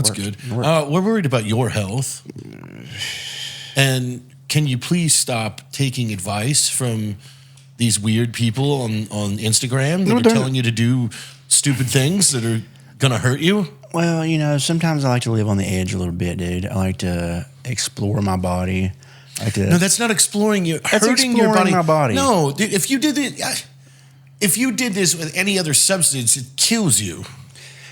that's good. We're worried about your health. And can you please stop taking advice from these weird people on Instagram that are telling you to do stupid things that are going to hurt you? Well, you know, sometimes I like to live on the edge a little bit, dude. I like to explore my body. No, that's not exploring you. That's hurting your body. My body. No, dude, if you did this with any other substance, it kills you.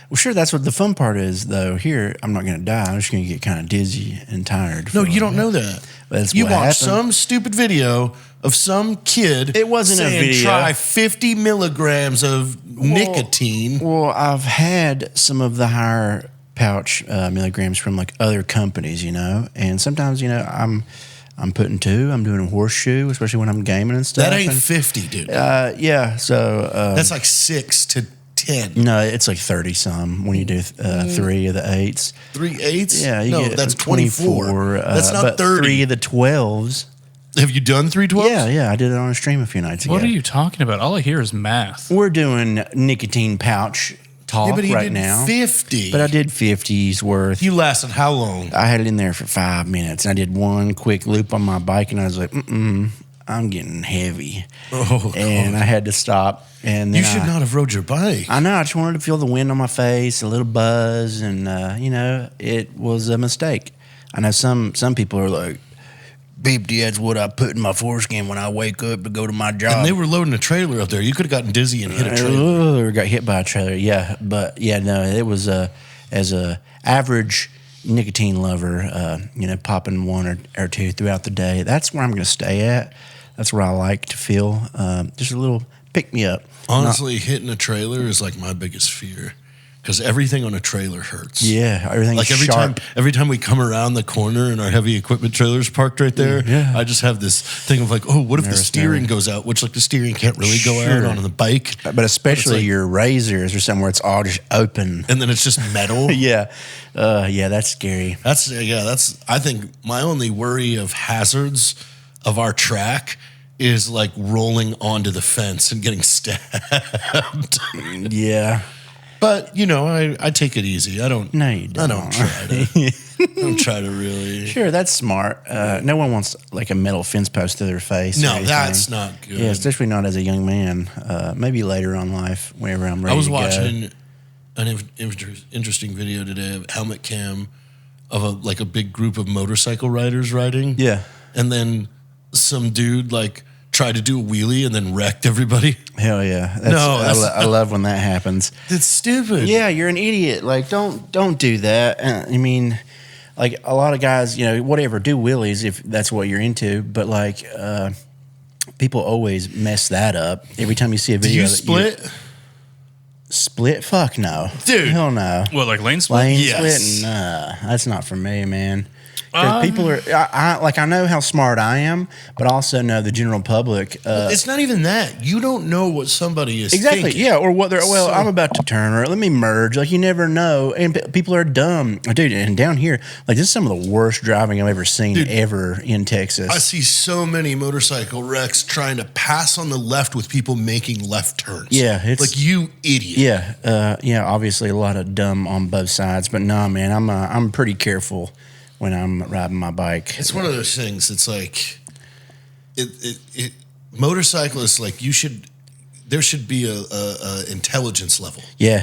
Well, sure, that's what the fun part is, though. Here, I'm not going to die. I'm just going to get kind of dizzy and tired. No, you don't know that. You watched some stupid video of some kid it wasn't saying, a video. Try 50 milligrams of nicotine. Well, I've had some of the higher pouch milligrams from like other companies, you know, and sometimes, you know, I'm putting 2. I'm doing a Horseshoe, especially when I'm gaming and stuff. That ain't 50, dude. Yeah, so that's like 6 to 10. No, it's like 30 some when you do 3 of the 8s. 3 8s? Yeah, you get that's 24. That's not 30. 3 of the 12s. Have you done 3 12s? Yeah, I did it on a stream a few nights ago. What are you talking about? All I hear is math. We're doing nicotine pouch talk but he right did now. 50. But I did 50s worth. You lasted how long? I had it in there for 5 minutes. And I did one quick loop on my bike, and I was like, I'm getting heavy. And I had to stop. And then you should not have rode your bike. I know. I just wanted to feel the wind on my face, a little buzz, and, you know, it was a mistake. I know some people are like, beep, that's what I put in my foreskin when I wake up to go to my job. And they were loading a trailer up there. You could have gotten dizzy and hit a trailer. Or got hit by a trailer, yeah. But, yeah, no, it was as a average nicotine lover, you know, popping 1 or 2 throughout the day. That's where I'm going to stay at. That's where I like to feel. Just a little pick-me-up. Honestly, hitting a trailer is like my biggest fear. Because everything on a trailer hurts. Yeah, everything's like sharp. Every time we come around the corner and our heavy equipment trailer's parked right there, I just have this thing of like, oh, what if the steering goes out? Which like the steering can't really go out on the bike. But especially like, your razors or somewhere it's all just open. And then it's just metal. Yeah, that's scary. That's I think my only worry of hazards of our track is like rolling onto the fence and getting stabbed. Yeah. But, you know, I take it easy. I don't try to really. Sure, that's smart. No one wants like a metal fence post to their face. No, that's not good. Yeah, especially not as a young man. Maybe later on in life, whenever I'm ready to go. I was watching an interesting video today of helmet cam of a big group of motorcycle riders riding. Yeah. And then some dude like tried to do a wheelie and then wrecked everybody. Hell yeah. I love when that happens. That's stupid. Yeah, you're an idiot. Like, don't do that. I mean, like, a lot of guys, you know, whatever, do wheelies if that's what you're into. But, like, people always mess that up. Every time you see a video. Do you split? Split? Fuck no. Dude. Hell no. What, like lane split? Lane split? Nah, that's not for me, man. People are, I know how smart I am, but I also know the general public. It's not even that. You don't know what somebody is thinking. Yeah, or what they're, I'm about to turn, or let me merge. Like, you never know. And people are dumb. Dude, and down here, like, this is some of the worst driving I've ever seen ever in Texas. I see so many motorcycle wrecks trying to pass on the left with people making left turns. Yeah. It's like, you idiot. Yeah, obviously a lot of dumb on both sides. But nah, man, I'm pretty careful when I'm riding my bike. It's one of those things. It's like, motorcyclists, like there should be a intelligence level. Yeah,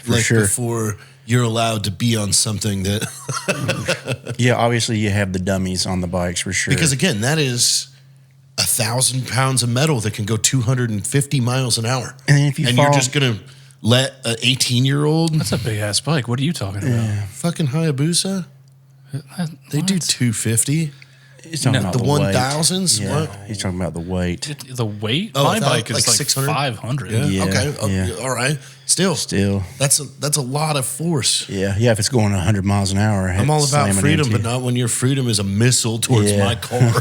for like sure. Before you're allowed to be on something that. Yeah, obviously you have the dummies on the bikes for sure. Because again, that is 1,000 pounds of metal that can go 250 miles an hour. And then if you're just gonna let an 18-year-old. That's a big ass bike. What are you talking about? Fucking Hayabusa. They do 250. He's talking about the 1,000s. Yeah, he's talking about the weight. The weight? Oh, my bike is like like 600? 500. Yeah. Okay. All right. Still. That's a lot of force. Yeah. If it's going 100 miles an hour. I'm all about freedom, but not when your freedom is a missile towards my car.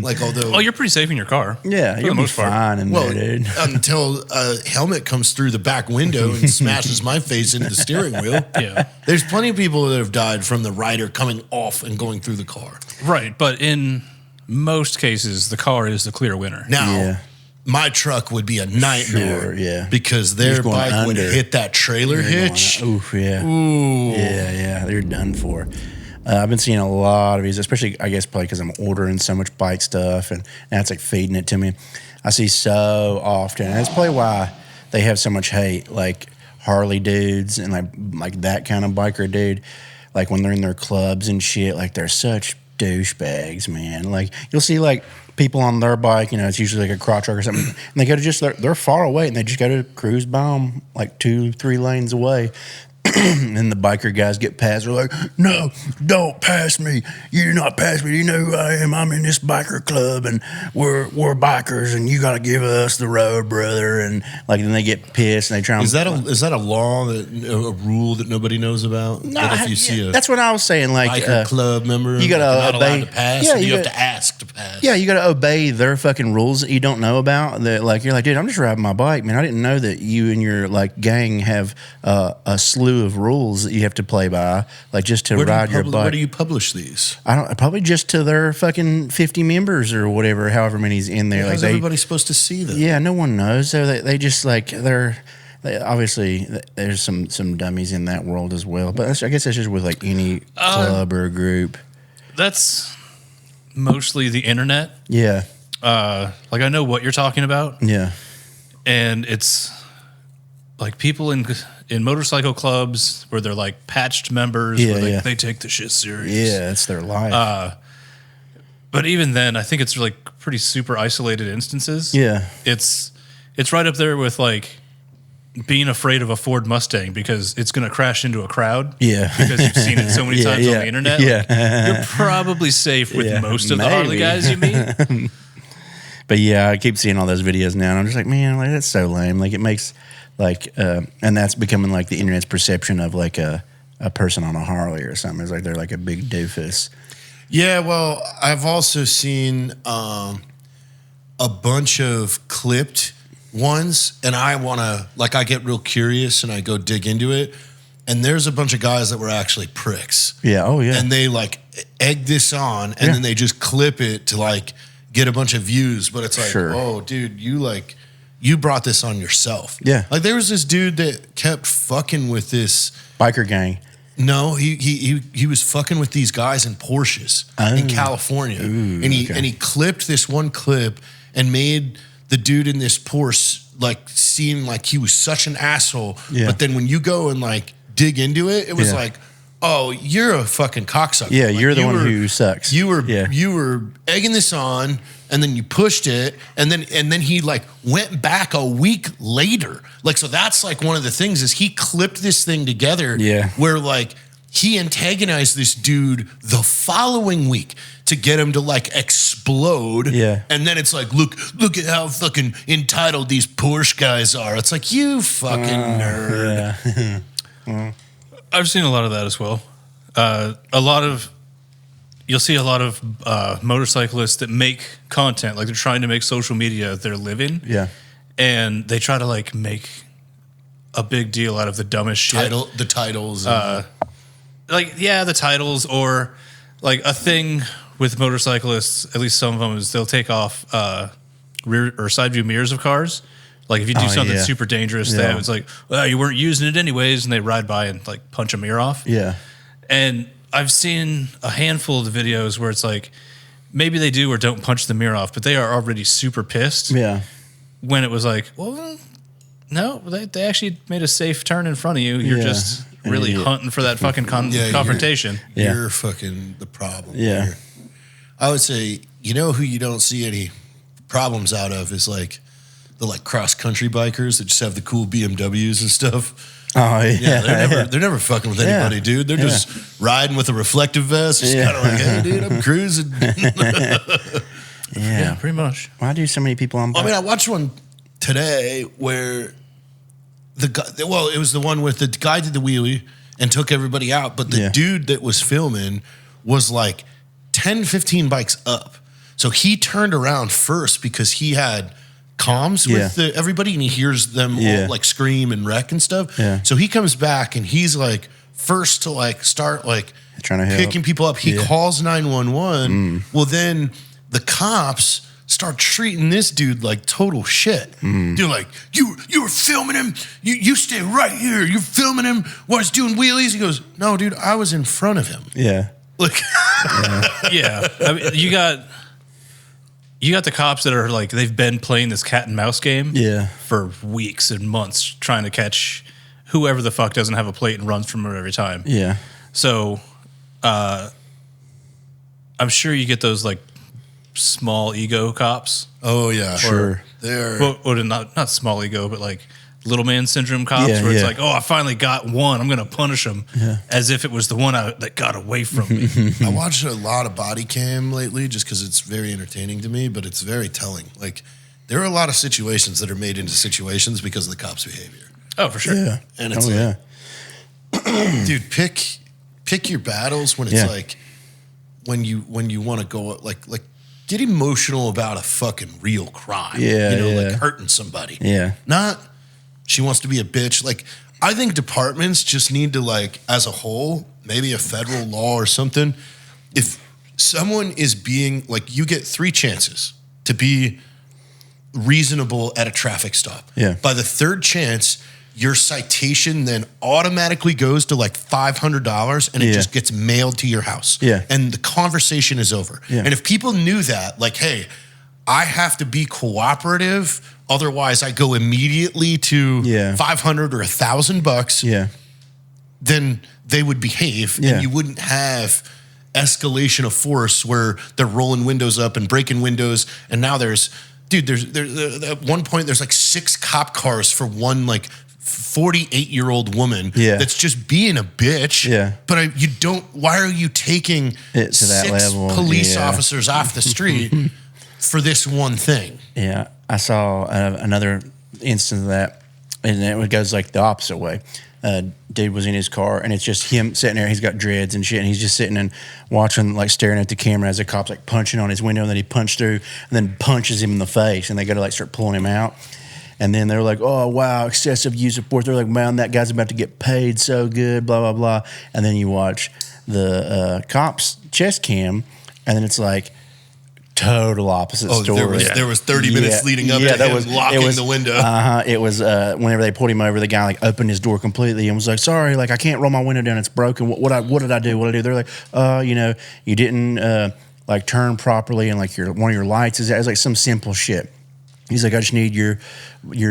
Like, although. Oh, you're pretty safe in your car. Yeah, you're most fine in there, dude. Until a helmet comes through the back window and smashes my face into the steering wheel. Yeah. There's plenty of people that have died from the rider coming off and going through the car. Right, but in most cases, the car is the clear winner. Now, my truck would be a nightmare. Sure, yeah. Because their Just going bike would under. hit that trailer hitch. Oof, yeah. Ooh. Yeah, they're done for. I've been seeing a lot of these, especially, I guess, probably because I'm ordering so much bike stuff, and now it's like feeding it to me. I see so often, and that's probably why they have so much hate, like Harley dudes and like that kind of biker dude. Like when they're in their clubs and shit, like they're such douchebags, man. Like you'll see like people on their bike, it's usually like a crotch truck or something, and they go to they're far away, and they just go to cruise by them like 2-3 lanes away. And the biker guys get past. They're like, "No, don't pass me. You do not pass me. You know who I am. I'm in this biker club, and we're bikers, and you got to give us the road, brother." And like, then they get pissed and they try. Is that a law a rule that nobody knows about? No, that if you see a that's what I was saying. Like biker club member, you gotta you're not obey. allowed to pass. Yeah, you have to ask to pass. Yeah, you got to obey their fucking rules that you don't know about. That like you're like, dude, I'm just riding my bike, man. I didn't know that you and your like gang have a slew of rules that you have to play by, like just to ride your bike. Where do you publish these? I don't. Probably just to their fucking 50 members or whatever, however many's in there. How's like everybody supposed to see them? Yeah, no one knows. So they just like obviously there's some dummies in that world as well. But I guess that's just with like any club or group. That's mostly the internet. Yeah. Like I know what you're talking about. Yeah. And it's like people in motorcycle clubs where they're like patched members where they take the shit serious. Yeah, it's their life. But even then, I think it's like pretty super isolated instances. Yeah. It's right up there with like being afraid of a Ford Mustang because it's going to crash into a crowd. Yeah. Because you've seen it so many times on the internet. Yeah. Like, you're probably safe with most of the Harley guys you meet. But yeah, I keep seeing all those videos now, and I'm just like, man, like that's so lame. Like it makes like, and that's becoming like the internet's perception of like a person on a Harley or something. It's like they're like a big doofus. Yeah, well, I've also seen a bunch of clipped ones, and I get real curious and I go dig into it. And there's a bunch of guys that were actually pricks. Yeah. Oh yeah. And they like egg this on, and then they just clip it to like get a bunch of views. But it's like, oh, dude, you brought this on yourself. Yeah. Like there was this dude that kept fucking with this biker gang. No, he was fucking with these guys in Porsches in California. Ooh, and he clipped this one clip and made the dude in this Porsche like seem like he was such an asshole. Yeah. But then when you go and like dig into it, it was like, oh, you're a fucking cocksucker. Yeah, like, you're the one who sucks. You were egging this on, and then you pushed it, and then he like went back a week later. Like, so that's like one of the things is he clipped this thing together. Yeah. Where like he antagonized this dude the following week to get him to like explode. Yeah. And then it's like, look at how fucking entitled these Porsche guys are. It's like, you fucking nerd. Yeah. I've seen a lot of that as well. You'll see a lot of motorcyclists that make content, like they're trying to make social media their living. Yeah. And they try to like make a big deal out of the dumbest shit. The titles. The titles, or like a thing with motorcyclists, at least some of them, is they'll take off rear or side view mirrors of cars. Like if you do something super dangerous, it's like, well, you weren't using it anyways, and they ride by and like punch a mirror off. Yeah. And I've seen a handful of the videos where it's like maybe they do or don't punch the mirror off, but they are already super pissed. Yeah. When it was like, well, no, they actually made a safe turn in front of you. You're just really hunting for that fucking confrontation. You're fucking the problem. Yeah. Here. I would say, who you don't see any problems out of is like the like cross country bikers that just have the cool BMWs and stuff. Oh yeah, they're never fucking with anybody, dude. They're just riding with a reflective vest, just kind of like, hey, dude, I'm cruising. Yeah, pretty much. Why do so many people on bike? I mean, I watched one today where the guy, it was the one with the guy did the wheelie and took everybody out, but the dude that was filming was like 10, 15 bikes up. So he turned around first because he had comms with everybody, and he hears them all like scream and wreck and stuff. Yeah. So he comes back and he's like first to like start like trying to picking people up. He calls 911. Well, then the cops start treating this dude like total shit. They're like, you were filming him. You stay right here. You're filming him while he's doing wheelies. He goes, no, dude, I was in front of him. Yeah. Like, Yeah. I mean, you got the cops that are like, they've been playing this cat and mouse game for weeks and months trying to catch whoever the fuck doesn't have a plate and runs from it every time. Yeah. So I'm sure you get those like small ego cops. oh yeah, Sure. They're Well, not small ego, but like little man syndrome cops where it's like, oh, I finally got one. I'm going to punish him as if it was the one that got away from me. I watched a lot of body cam lately just because it's very entertaining to me, but it's very telling. Like, there are a lot of situations that are made into situations because of the cops' behavior. Oh, for sure. Yeah. And it's dude, pick your battles when it's like when you want to go like get emotional about a fucking real crime. Yeah, like hurting somebody. Yeah. Not she wants to be a bitch. Like, I think departments just need to, like, as a whole, maybe a federal law or something. If someone is being like, you get 3 chances to be reasonable at a traffic stop. Yeah. By the 3rd chance, your citation then automatically goes to like $500 and it just gets mailed to your house. Yeah. And the conversation is over. Yeah. And if people knew that, like, hey, I have to be cooperative, otherwise I go immediately to $500 or $1,000. Yeah. Then they would behave, and you wouldn't have escalation of force where they're rolling windows up and breaking windows. And now there's at one point there's like 6 cop cars for one like 48-year-old woman that's just being a bitch. Yeah. But why are you taking it to that 6 level? police officers off the street for this one thing? Yeah. I saw another instance of that, and it goes like the opposite way. Dude was in his car, and it's just him sitting there. He's got dreads and shit, and he's just sitting and watching, like staring at the camera as the cop's like punching on his window, and then he punched through and then punches him in the face, and they go to like start pulling him out. And then they're like, oh, wow, excessive use of force. They're like, man, that guy's about to get paid so good, blah, blah, blah. And then you watch the cop's chest cam, and then it's like total opposite story. There was 30 minutes leading up to him locking the window. It was whenever they pulled him over, the guy like opened his door completely and was like, sorry, like I can't roll my window down. It's broken. What did I do? What did I do? They're like, you didn't like turn properly, and like one of your lights is like some simple shit. He's like, I just need your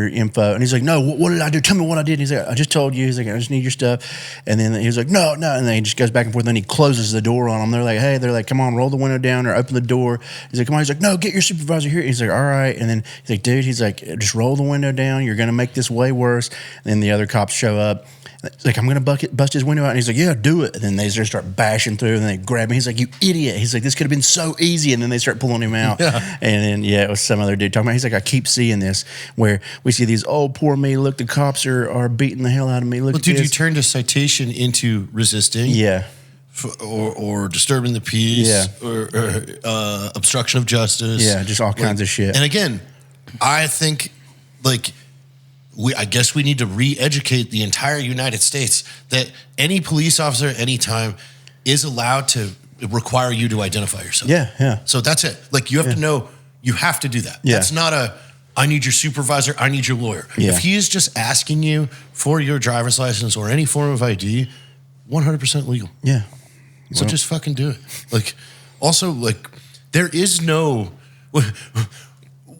info. And he's like, no, what did I do? Tell me what I did. And he's like, I just told you. He's like, I just need your stuff. And then he was like, no. And then he just goes back and forth. And then he closes the door on them. They're like, come on, roll the window down or open the door. He's like, come on. He's like, no, get your supervisor here. He's like, all right. And then he's like, dude, just roll the window down. You're going to make this way worse. And then the other cops show up. He's like, I'm going to bust his window out. And he's like, yeah, do it. And then they just start bashing through, and then they grab him. He's like, you idiot. He's like, this could have been so easy. And then they start pulling him out. Yeah. And then, it was some other dude talking about, he's like, I keep seeing this where we see these, oh, poor me. Look, the cops are beating the hell out of me. Look, dude, you turned a citation into resisting. Yeah. Or disturbing the peace. Yeah. Or obstruction of justice. Yeah, just all kinds of shit. And again, I think, like, I guess we need to re-educate the entire United States that any police officer at any time is allowed to require you to identify yourself. Yeah. So that's it. Like, you have to know, you have to do that. Yeah. That's not I need your supervisor, I need your lawyer. Yeah. If he is just asking you for your driver's license or any form of ID, 100% legal. Yeah. So just fucking do it. Like, also, like, there is no...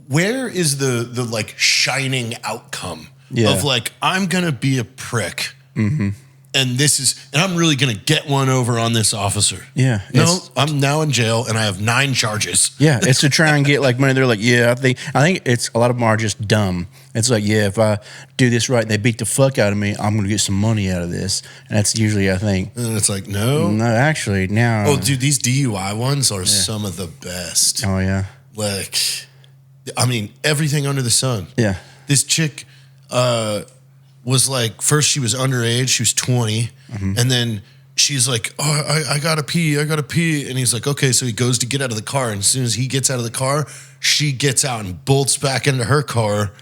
Where is the like shining outcome of like, I'm gonna be a prick, and I'm really gonna get one over on this officer? Yeah. No, I'm now in jail and I have 9 charges. Yeah, it's to try and get like money. They're like, I think it's a lot of them are just dumb. It's like, if I do this right and they beat the fuck out of me, I'm gonna get some money out of this. And that's usually, I think. And it's like, no, actually, now. Oh, dude, these DUI ones are some of the best. Oh yeah. Like, I mean, everything under the sun. Yeah. This chick was like, first she was underage, she was 20, and then she's like, oh, I gotta pee. And he's like, okay, so he goes to get out of the car, and as soon as he gets out of the car, she gets out and bolts back into her car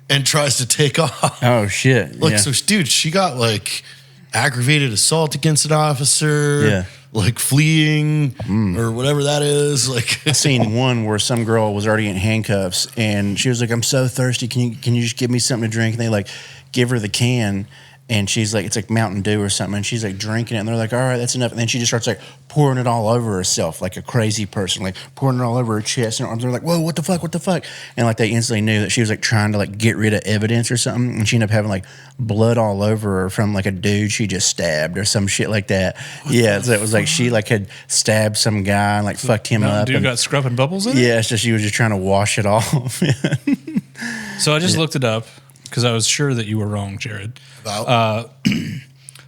and tries to take off. Oh, shit. Like, so dude, she got like aggravated assault against an officer. Yeah. like fleeing or whatever that is. Like I seen one where some girl was already in handcuffs and she was like, "I'm so thirsty. Can you just give me something to drink?" And they like give her the can. And she's like, it's like Mountain Dew or something. And she's like drinking it. And they're like, all right, that's enough. And then she just starts like pouring it all over herself like a crazy person, like pouring it all over her chest and her arms. They're like, whoa, what the fuck? And like they instantly knew that she was like trying to like get rid of evidence or something. And she ended up having like blood all over her from like a dude she just stabbed or some shit like that. So it was like she like had stabbed some guy and like fucked him up. Dude got scrubbing bubbles in it? Yeah, so she was just trying to wash it off. So I just looked it up because I was sure that you were wrong, Jared. about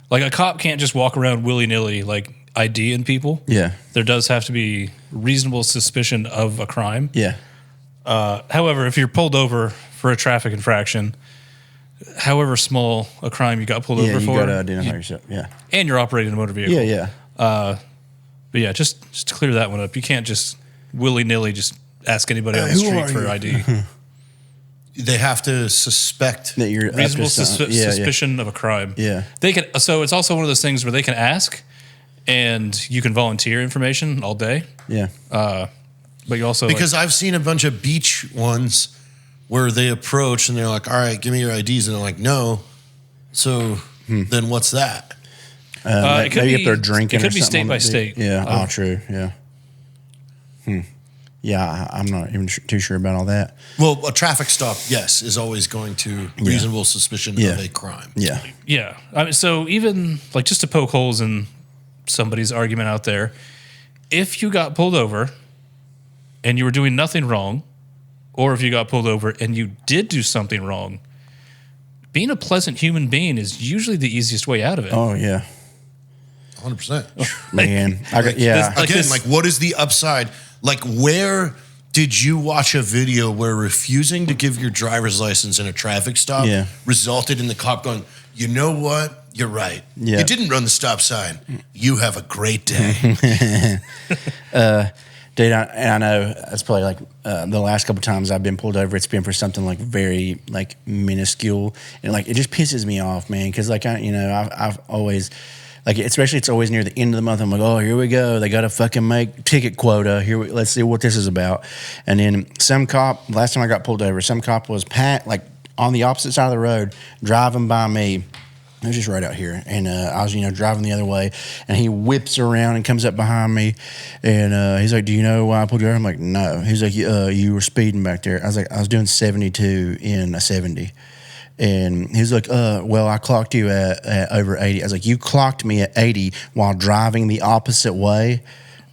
Like a cop can't just walk around willy-nilly like IDing people. Yeah. There does have to be reasonable suspicion of a crime. Yeah. However, if you're pulled over for a traffic infraction, however small a crime you got pulled over you for, got to identify yourself. Yeah. and you're operating a motor vehicle. Yeah. But yeah, just to clear that one up, you can't just willy-nilly just ask anybody on the who street are for you? ID. they have to suspect. That you're Reasonable up to suspicion of a crime. Yeah. They can. So it's also one of those things where they can ask, and you can volunteer information all day. Yeah. But you also Because I've seen a bunch of beach ones where they approach and they're like, all right, give me your IDs. And they're like, no. So then what's that? it could maybe be, if they're drinking It could or be something state on by the state. beach. Yeah. True. Yeah. Yeah, I'm not even too sure about all that. Well, a traffic stop, yes, is always going to reasonable suspicion of a crime. Yeah. Yeah. I mean, so even like just to poke holes in somebody's argument out there, if you got pulled over and you were doing nothing wrong, or if you got pulled over and you did do something wrong, being a pleasant human being is usually the easiest way out of it. Oh, yeah. 100%. Man. Again, like what is the upside? Like where did you watch a video where refusing to give your driver's license in a traffic stop resulted in the cop going, you know what? You're right. Yeah. You didn't run the stop sign. You have a great day. Dude, I know it's probably like the last couple times I've been pulled over, it's been for something like very like minuscule, and like it just pisses me off, man. Because like I've always like, especially it's always near the end of the month. I'm like, oh, here we go. They got to fucking make ticket quota. Let's see what this is about. And then some cop, last time I got pulled over, some cop was like on the opposite side of the road driving by me. It was just right out here, and I was, driving the other way, and he whips around and comes up behind me, and he's like, "Do you know why I pulled you over?" I'm like, "No." He's like, "You were speeding back there." I was like, "I was doing 72 in a 70," and he's like, "Well, I clocked you at over 80." I was like, "You clocked me at 80 while driving the opposite way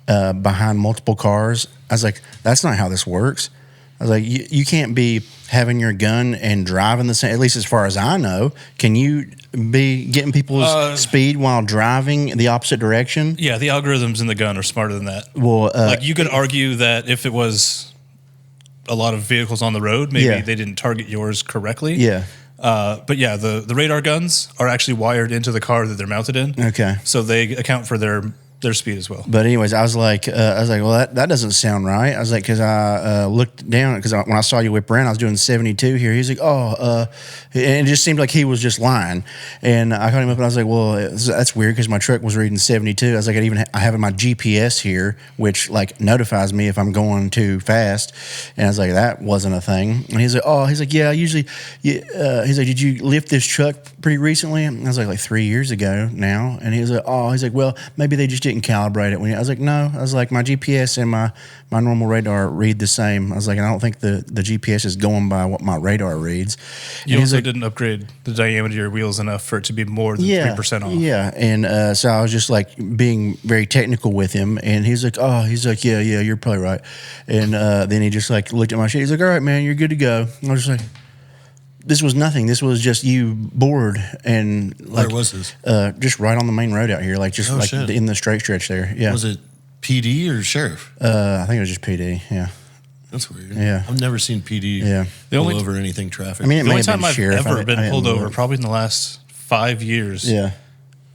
behind multiple cars." I was like, "That's not how this works." I was like, you can't be having your gun and driving the same, at least as far as I know. Can you be getting people's speed while driving the opposite direction? Yeah, the algorithms in the gun are smarter than that. Well, like you could argue that if it was a lot of vehicles on the road, maybe they didn't target yours correctly. Yeah. But yeah, the radar guns are actually wired into the car that they're mounted in. Okay. So they account for their speed as well. But anyways, I was like, well, that doesn't sound right. I was like, because I looked down, because when I saw you whip around, I was doing 72 here. He's like, and it just seemed like he was just lying. And I called him up and I was like, well, that's weird because my truck was reading 72. I was like, I have my GPS here, which like notifies me if I'm going too fast. And I was like, that wasn't a thing. And he's like, yeah, usually, he's like, did you lift this truck pretty recently? And I was like 3 years ago now. And he was like, well, maybe they just didn't calibrate it. I was like, no. I was like, my GPS and my normal radar read the same. I was like, I don't think the GPS is going by what my radar reads. You also didn't upgrade the diameter of your wheels enough for it to be more than 3% off. Yeah, and so I was just like being very technical with him, and he's like, yeah, you're probably right. And then he just like looked at my shit. He's like, all right, man, you're good to go. I was just like, this was nothing. This was just you bored and like. Where was this? Just right on the main road out here, like just shit. in the straight stretch there. Yeah. Was it PD or sheriff? I think it was just PD. Yeah. That's weird. Yeah. I've never seen PD pull over anything traffic. I mean, the only time I've ever been pulled over, probably in the last 5 years,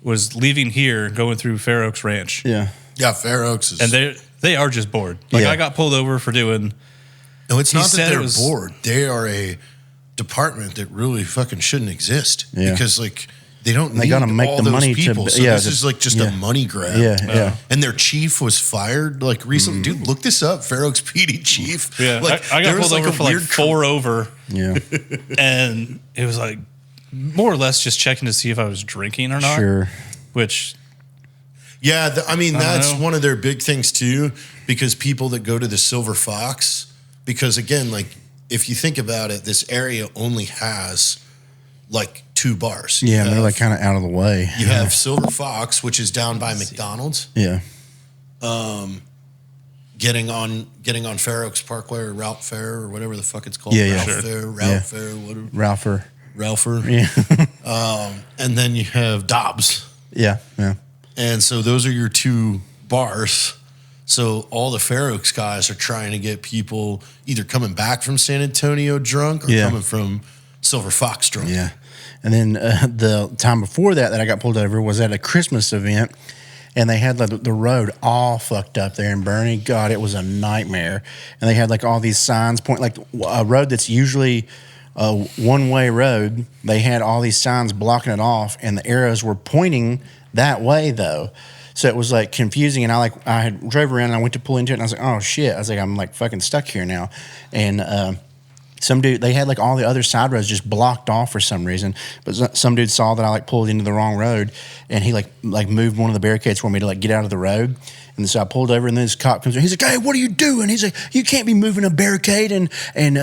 was leaving here, going through Fair Oaks Ranch. Yeah. Yeah, Fair Oaks is. And they are just bored. Like I got pulled over for doing. No, it's not that they're bored. They are a department that really fucking shouldn't exist. Yeah. Because like They don't. They got to make the money people, to. so this is like just a money grab. Yeah. And their chief was fired like recently. Dude, look this up. Fair Oaks PD chief. Yeah, like, I got pulled over for like 4 over. Yeah, and it was like more or less just checking to see if I was drinking or not. Sure. Which. Yeah, I mean that's one of their big things too, because people that go to the Silver Fox, because again, like if you think about it, this area only has like 2 bars. Yeah, they're like kind of out of the way. You have Silver Fox, which is down by McDonald's. Yeah. Getting on Fair Oaks Parkway or Route Fair or whatever the fuck it's called. Yeah, Route Fair, whatever. Ralpher. Yeah. And then you have Dobbs. Yeah. And so those are your 2 bars. So all the Fair Oaks guys are trying to get people either coming back from San Antonio drunk or coming from Silver Fox drunk. Yeah. And then the time before that I got pulled over was at a Christmas event, and they had like the road all fucked up there in Bernie. God, it was a nightmare. And they had like all these signs point, like a road that's usually a one-way road. They had all these signs blocking it off, and the arrows were pointing that way though. So it was like confusing, and I had drove around and I went to pull into it, and I was like, oh shit. I was like, I'm like fucking stuck here now. And some dude, they had like all the other side roads just blocked off for some reason. But some dude saw that I like pulled into the wrong road, and he like moved one of the barricades for me to like get out of the road. And so I pulled over, and then this cop comes in. He's like, hey, what are you doing? He's like, you can't be moving a barricade, and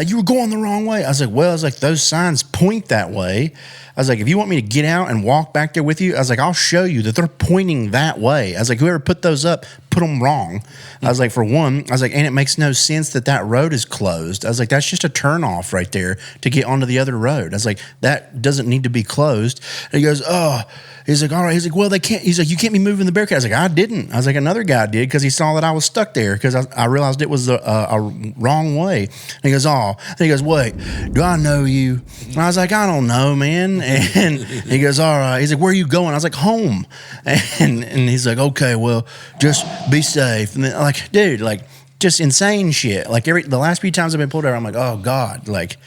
you were going the wrong way. I was like, those signs point that way. I was like, if you want me to get out and walk back there with you, I was like, I'll show you that they're pointing that way. I was like, whoever put those up, put them wrong. I was like, for one, I was like, and it makes no sense that road is closed. I was like, that's just a turnoff right there to get onto the other road. I was like, that doesn't need to be closed. And he goes, oh. He's like, all right. He's like, well, they can't. He's like, you can't be moving the barricade. I was like, I didn't. I was like, another guy did because he saw that I was stuck there because I realized it was a wrong way. And he goes, oh. And he goes, wait, do I know you? And I was like, I don't know, man. And he goes, all right. He's like, where are you going? I was like, home. And he's like, okay, well, just be safe. And then, like, dude, like, just insane shit. Like the last few times I've been pulled over, I'm like, oh God, like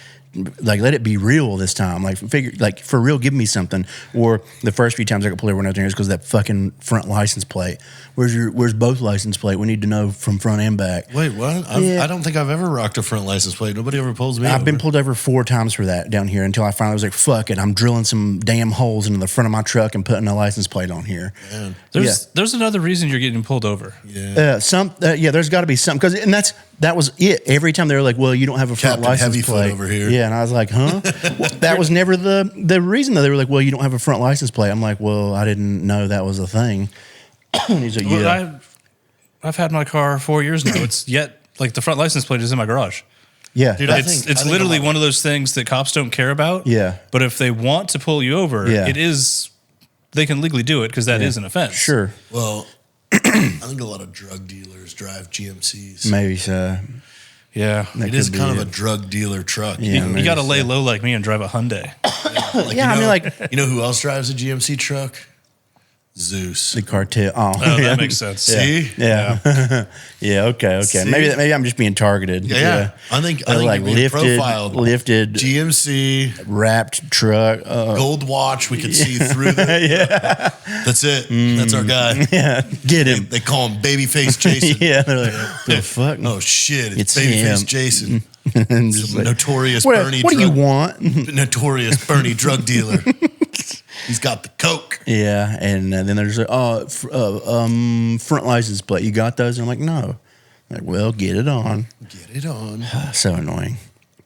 let it be real this time. Like for real, give me something. Or the first few times I got pulled over when I was there, it's because that fucking front license plate. Where's both license plate? We need to know from front and back. Wait, what? I don't think I've ever rocked a front license plate. Nobody ever pulls me over. I've been pulled over 4 times for that down here until I finally was like, fuck it. I'm drilling some damn holes into the front of my truck and putting a license plate on here. Man. There's another reason you're getting pulled over. Yeah. There's got to be something. That was it. Every time they were like, well, you don't have a front license plate over here. Yeah, and I was like, huh? Well, that was never the reason that they were like, well, you don't have a front license plate. I'm like, well, I didn't know that was a thing. And he's like, yeah. Well, I've had my car 4 years now. It's yet like the front license plate is in my garage. Yeah, dude, it's literally one of those things that cops don't care about. Yeah, but if they want to pull you over, they can legally do it because that is an offense. Sure. Well, I think a lot of drug dealers drive GMCs. Maybe so. Yeah, it is kind of a drug dealer truck. Yeah, you got to lay low like me and drive a Hyundai. You know who else drives a GMC truck? Zeus. The cartel. Oh, that makes sense. See? Yeah. Yeah. Okay. See? Maybe I'm just being targeted. Yeah. I think like lifted GMC wrapped truck, gold watch. We could see through that. Yeah. That's it. That's our guy. Yeah. Get him. They call him Babyface Jason. Yeah. They're like, the fuck? Oh shit! It's Babyface Jason. Like, notorious Bernie. What do you want? Notorious Bernie drug dealer. He's got the coke. Yeah, and then there's front license plate. You got those? And I'm like, no. I'm like, well, get it on. Get it on. So annoying,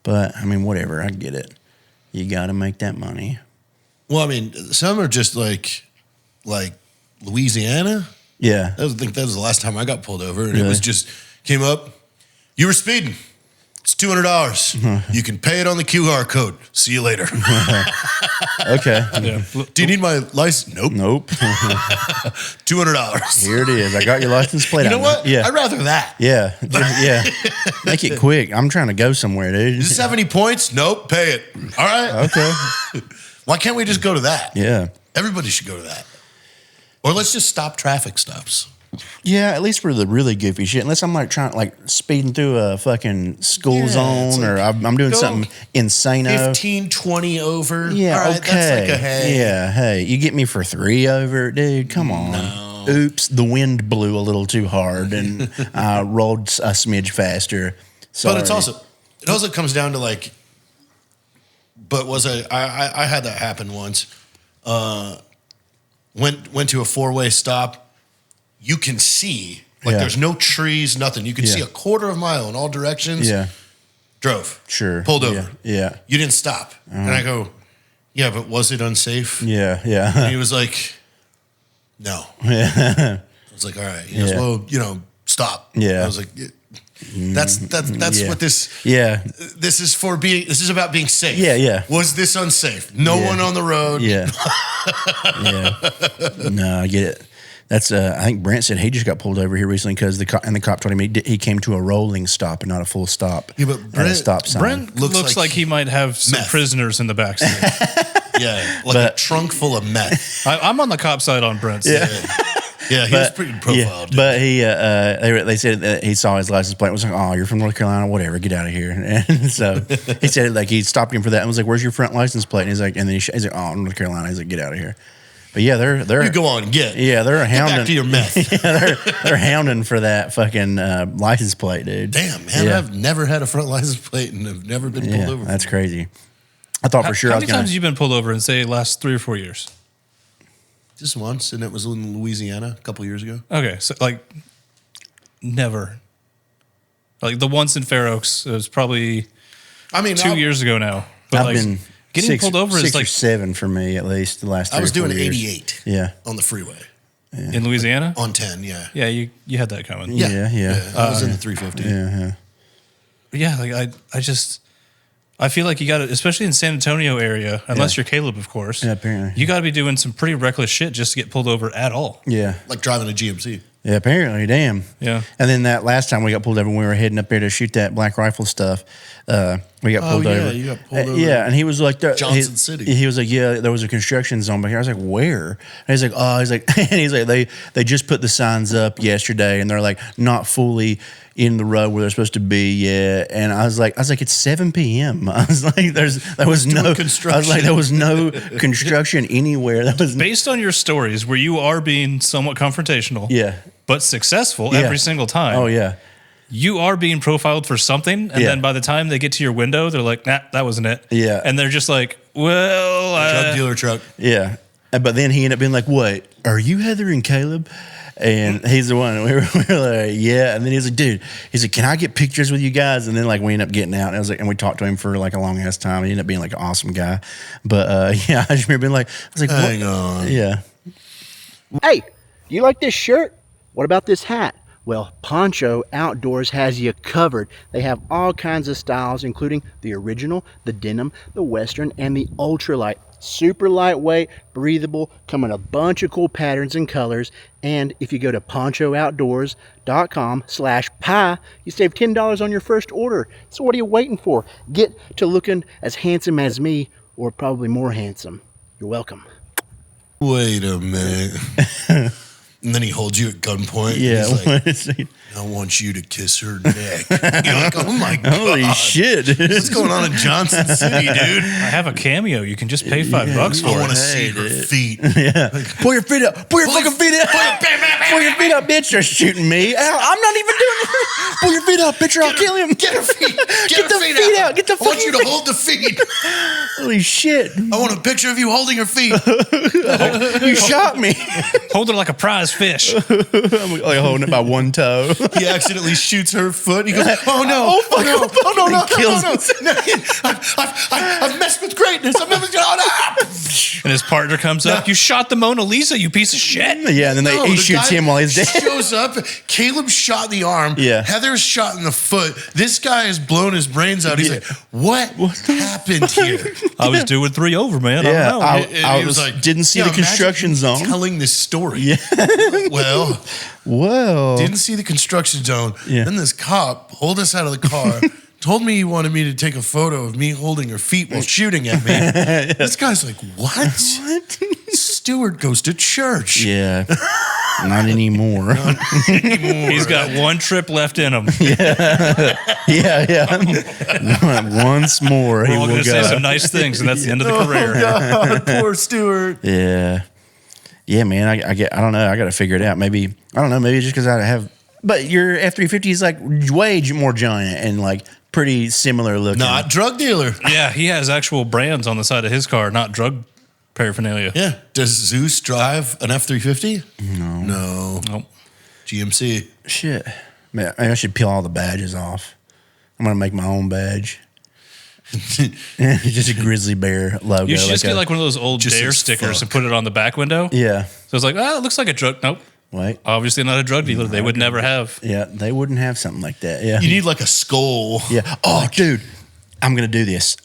but I mean, whatever. I get it. You got to make that money. Well, I mean, some are just like Louisiana. Yeah, I think that was the last time I got pulled over, and it was just came up. You were speeding. It's $200. You can pay it on the QR code. See you later. Okay. Yeah. Do you need my license? Nope. $200. Here it is. I got your license plate. You know what? Yeah. I'd rather that. Yeah. Yeah. Make it quick. I'm trying to go somewhere, dude. Does this have any points? Nope. Pay it. All right. Okay. Why can't we just go to that? Yeah. Everybody should go to that. Or let's just stop traffic stops. Yeah, at least for the really goofy shit. Unless I'm like speeding through a fucking school zone or I'm doing something insane. 15, 20 over. Yeah, all right, okay. That's like a hey. Yeah, hey, you get me for 3 over, dude. Come on. No. Oops, the wind blew a little too hard and I rolled a smidge faster. Sorry. But it also comes down to like. But I had that happen once. Went to a 4-way stop. You can see, there's no trees, nothing. You can see a quarter of a mile in all directions. Yeah. Drove. Sure. Pulled over. Yeah. You didn't stop. And I go, yeah, but was it unsafe? Yeah. And he was like, no. I was like, all right. He goes, well, stop. Yeah. I was like, that's what this. Yeah. This is about being safe. Yeah. Was this unsafe? No one on the road. Yeah. Yeah. No, I get it. That's I think Brent said he just got pulled over here recently because the cop told him he came to a rolling stop and not a full stop. Yeah, but Brent, a stop sign. Brent looks like he might have some prisoners in the backseat. Yeah, a trunk full of meth. I'm on the cop side on Brent's. Yeah, he was pretty profiled. Yeah, but he, they said that he saw his license plate and was like, "Oh, you're from North Carolina, whatever, get out of here." And so he said like he stopped him for that and was like, "Where's your front license plate?" And he's like, he's like, "Oh, North Carolina." He's like, "Get out of here." But yeah, they're you go on, get. Yeah, they're hounding. Back to your meth. Yeah, they're hounding for that fucking license plate, dude. Damn, man, I've never had a front license plate and have never been pulled over. That's crazy. I thought for sure. How many times have you been pulled over in say last 3 or 4 years? Just once, and it was in Louisiana a couple years ago. Okay, so never. Like the once in Fair Oaks, it was probably 2 years ago now. But I've been getting pulled over is 6 or 7 for me at least the last. 3 I was or 4 doing years. 88. Yeah, on the freeway. Yeah. In Louisiana on 10. Yeah. Yeah, you had that coming. Yeah. I was in the 350. Yeah. I feel like you got to, especially in San Antonio area, unless you're Caleb, of course. Yeah, apparently. You got to be doing some pretty reckless shit just to get pulled over at all. Yeah. Like driving a GMC. Yeah, apparently, damn. Yeah. And then that last time we got pulled over when we were heading up there to shoot that black rifle stuff, we got pulled over. You got pulled over. Yeah, and he was like, Johnson City. He was like, yeah, there was a construction zone back here. I was like, where? And he's like, and he's like, they just put the signs up yesterday, and they're like not fully in the road where they're supposed to be yet. And I was like, it's 7 p.m. I was like, there was no construction. I was like, there was no construction anywhere. That was based on your stories where you are being somewhat confrontational. Yeah. But successful every single time. Oh, yeah. You are being profiled for something, and then by the time they get to your window, they're like, nah, that wasn't it. Yeah. And they're just like, well... Drug dealer truck. Yeah. But then he ended up being like, wait, are you Heather and Caleb? And he's the one. We were like, yeah. And then he's like, dude, he's like, can I get pictures with you guys? And then we ended up getting out. And I was like, and we talked to him for a long ass time. He ended up being an awesome guy. But I just remember being like, I was like, hang on. Yeah. Hey, do you like this shirt? What about this hat? Well, Poncho Outdoors has you covered. They have all kinds of styles, including the original, the denim, the western, and the ultralight. Super lightweight, breathable, come in a bunch of cool patterns and colors. And if you go to ponchooutdoors.com/pie, you save $10 on your first order. So what are you waiting for? Get to looking as handsome as me, or probably more handsome. You're welcome. Wait a minute. And then he holds you at gunpoint. Yeah. And he's like, I want you to kiss her neck. You're like, oh my God. Holy shit. What's going on in Johnson City, dude? I have a cameo. You can just pay $5 for it. I want to see her feet. Yeah. Pull your feet up. Pull your fucking feet up. Pull your feet up, bitch. You're shooting me. I'm not even doing it. Pull your feet up, bitch, or I'll kill him. Get her feet. Get the feet out. Get the I want fucking you to hold the feet. Holy shit. I want a picture of you holding her feet. You shot me. Hold her like a prize fish. I'm like holding it by one toe. He accidentally shoots her foot. He goes, oh no. Oh, fuck. Oh no. No. Kills No. I've messed with greatness. And his partner comes up. You shot the Mona Lisa, you piece of shit. Yeah, and then he shoots him while he's dead. Shows up. Caleb shot in the arm. Yeah. Heather's shot in the foot. This guy has blown his brains out. He's like, what happened here? I was doing 3 over, man. Yeah, I don't know. I was like, didn't see the construction zone. Telling this story. Yeah. Well, whoa. didn't see the construction zone. Yeah. Then this cop pulled us out of the car, told me he wanted me to take a photo of me holding her feet while shooting at me. This guy's like, what? Stewart goes to church. Yeah. Not anymore. He's got one trip left in him. Yeah. Once more, We're he all will going to go. say some nice things, and that's the end of the career. God, poor Stuart. Yeah, man. I don't know. I got to figure it out. Maybe I don't know. Maybe just because I have. But your F-350 is like way more giant and like pretty similar looking. Not drug dealer. Yeah, he has actual brands on the side of his car, not drug paraphernalia. Yeah. Does Zeus drive an F-350? No. Nope. GMC. Shit. Man, I should peel all the badges off. I'm gonna make my own badge. Just a grizzly bear logo. You should just get like one of those old just Dare as stickers fuck. and put it on the back window. Yeah. So it's like, it looks like a drug. Nope. Wait. Obviously not a drug dealer. They would never have. Yeah, they wouldn't have something like that. Yeah. You need like a skull. Yeah. Oh, dude, I'm gonna do this.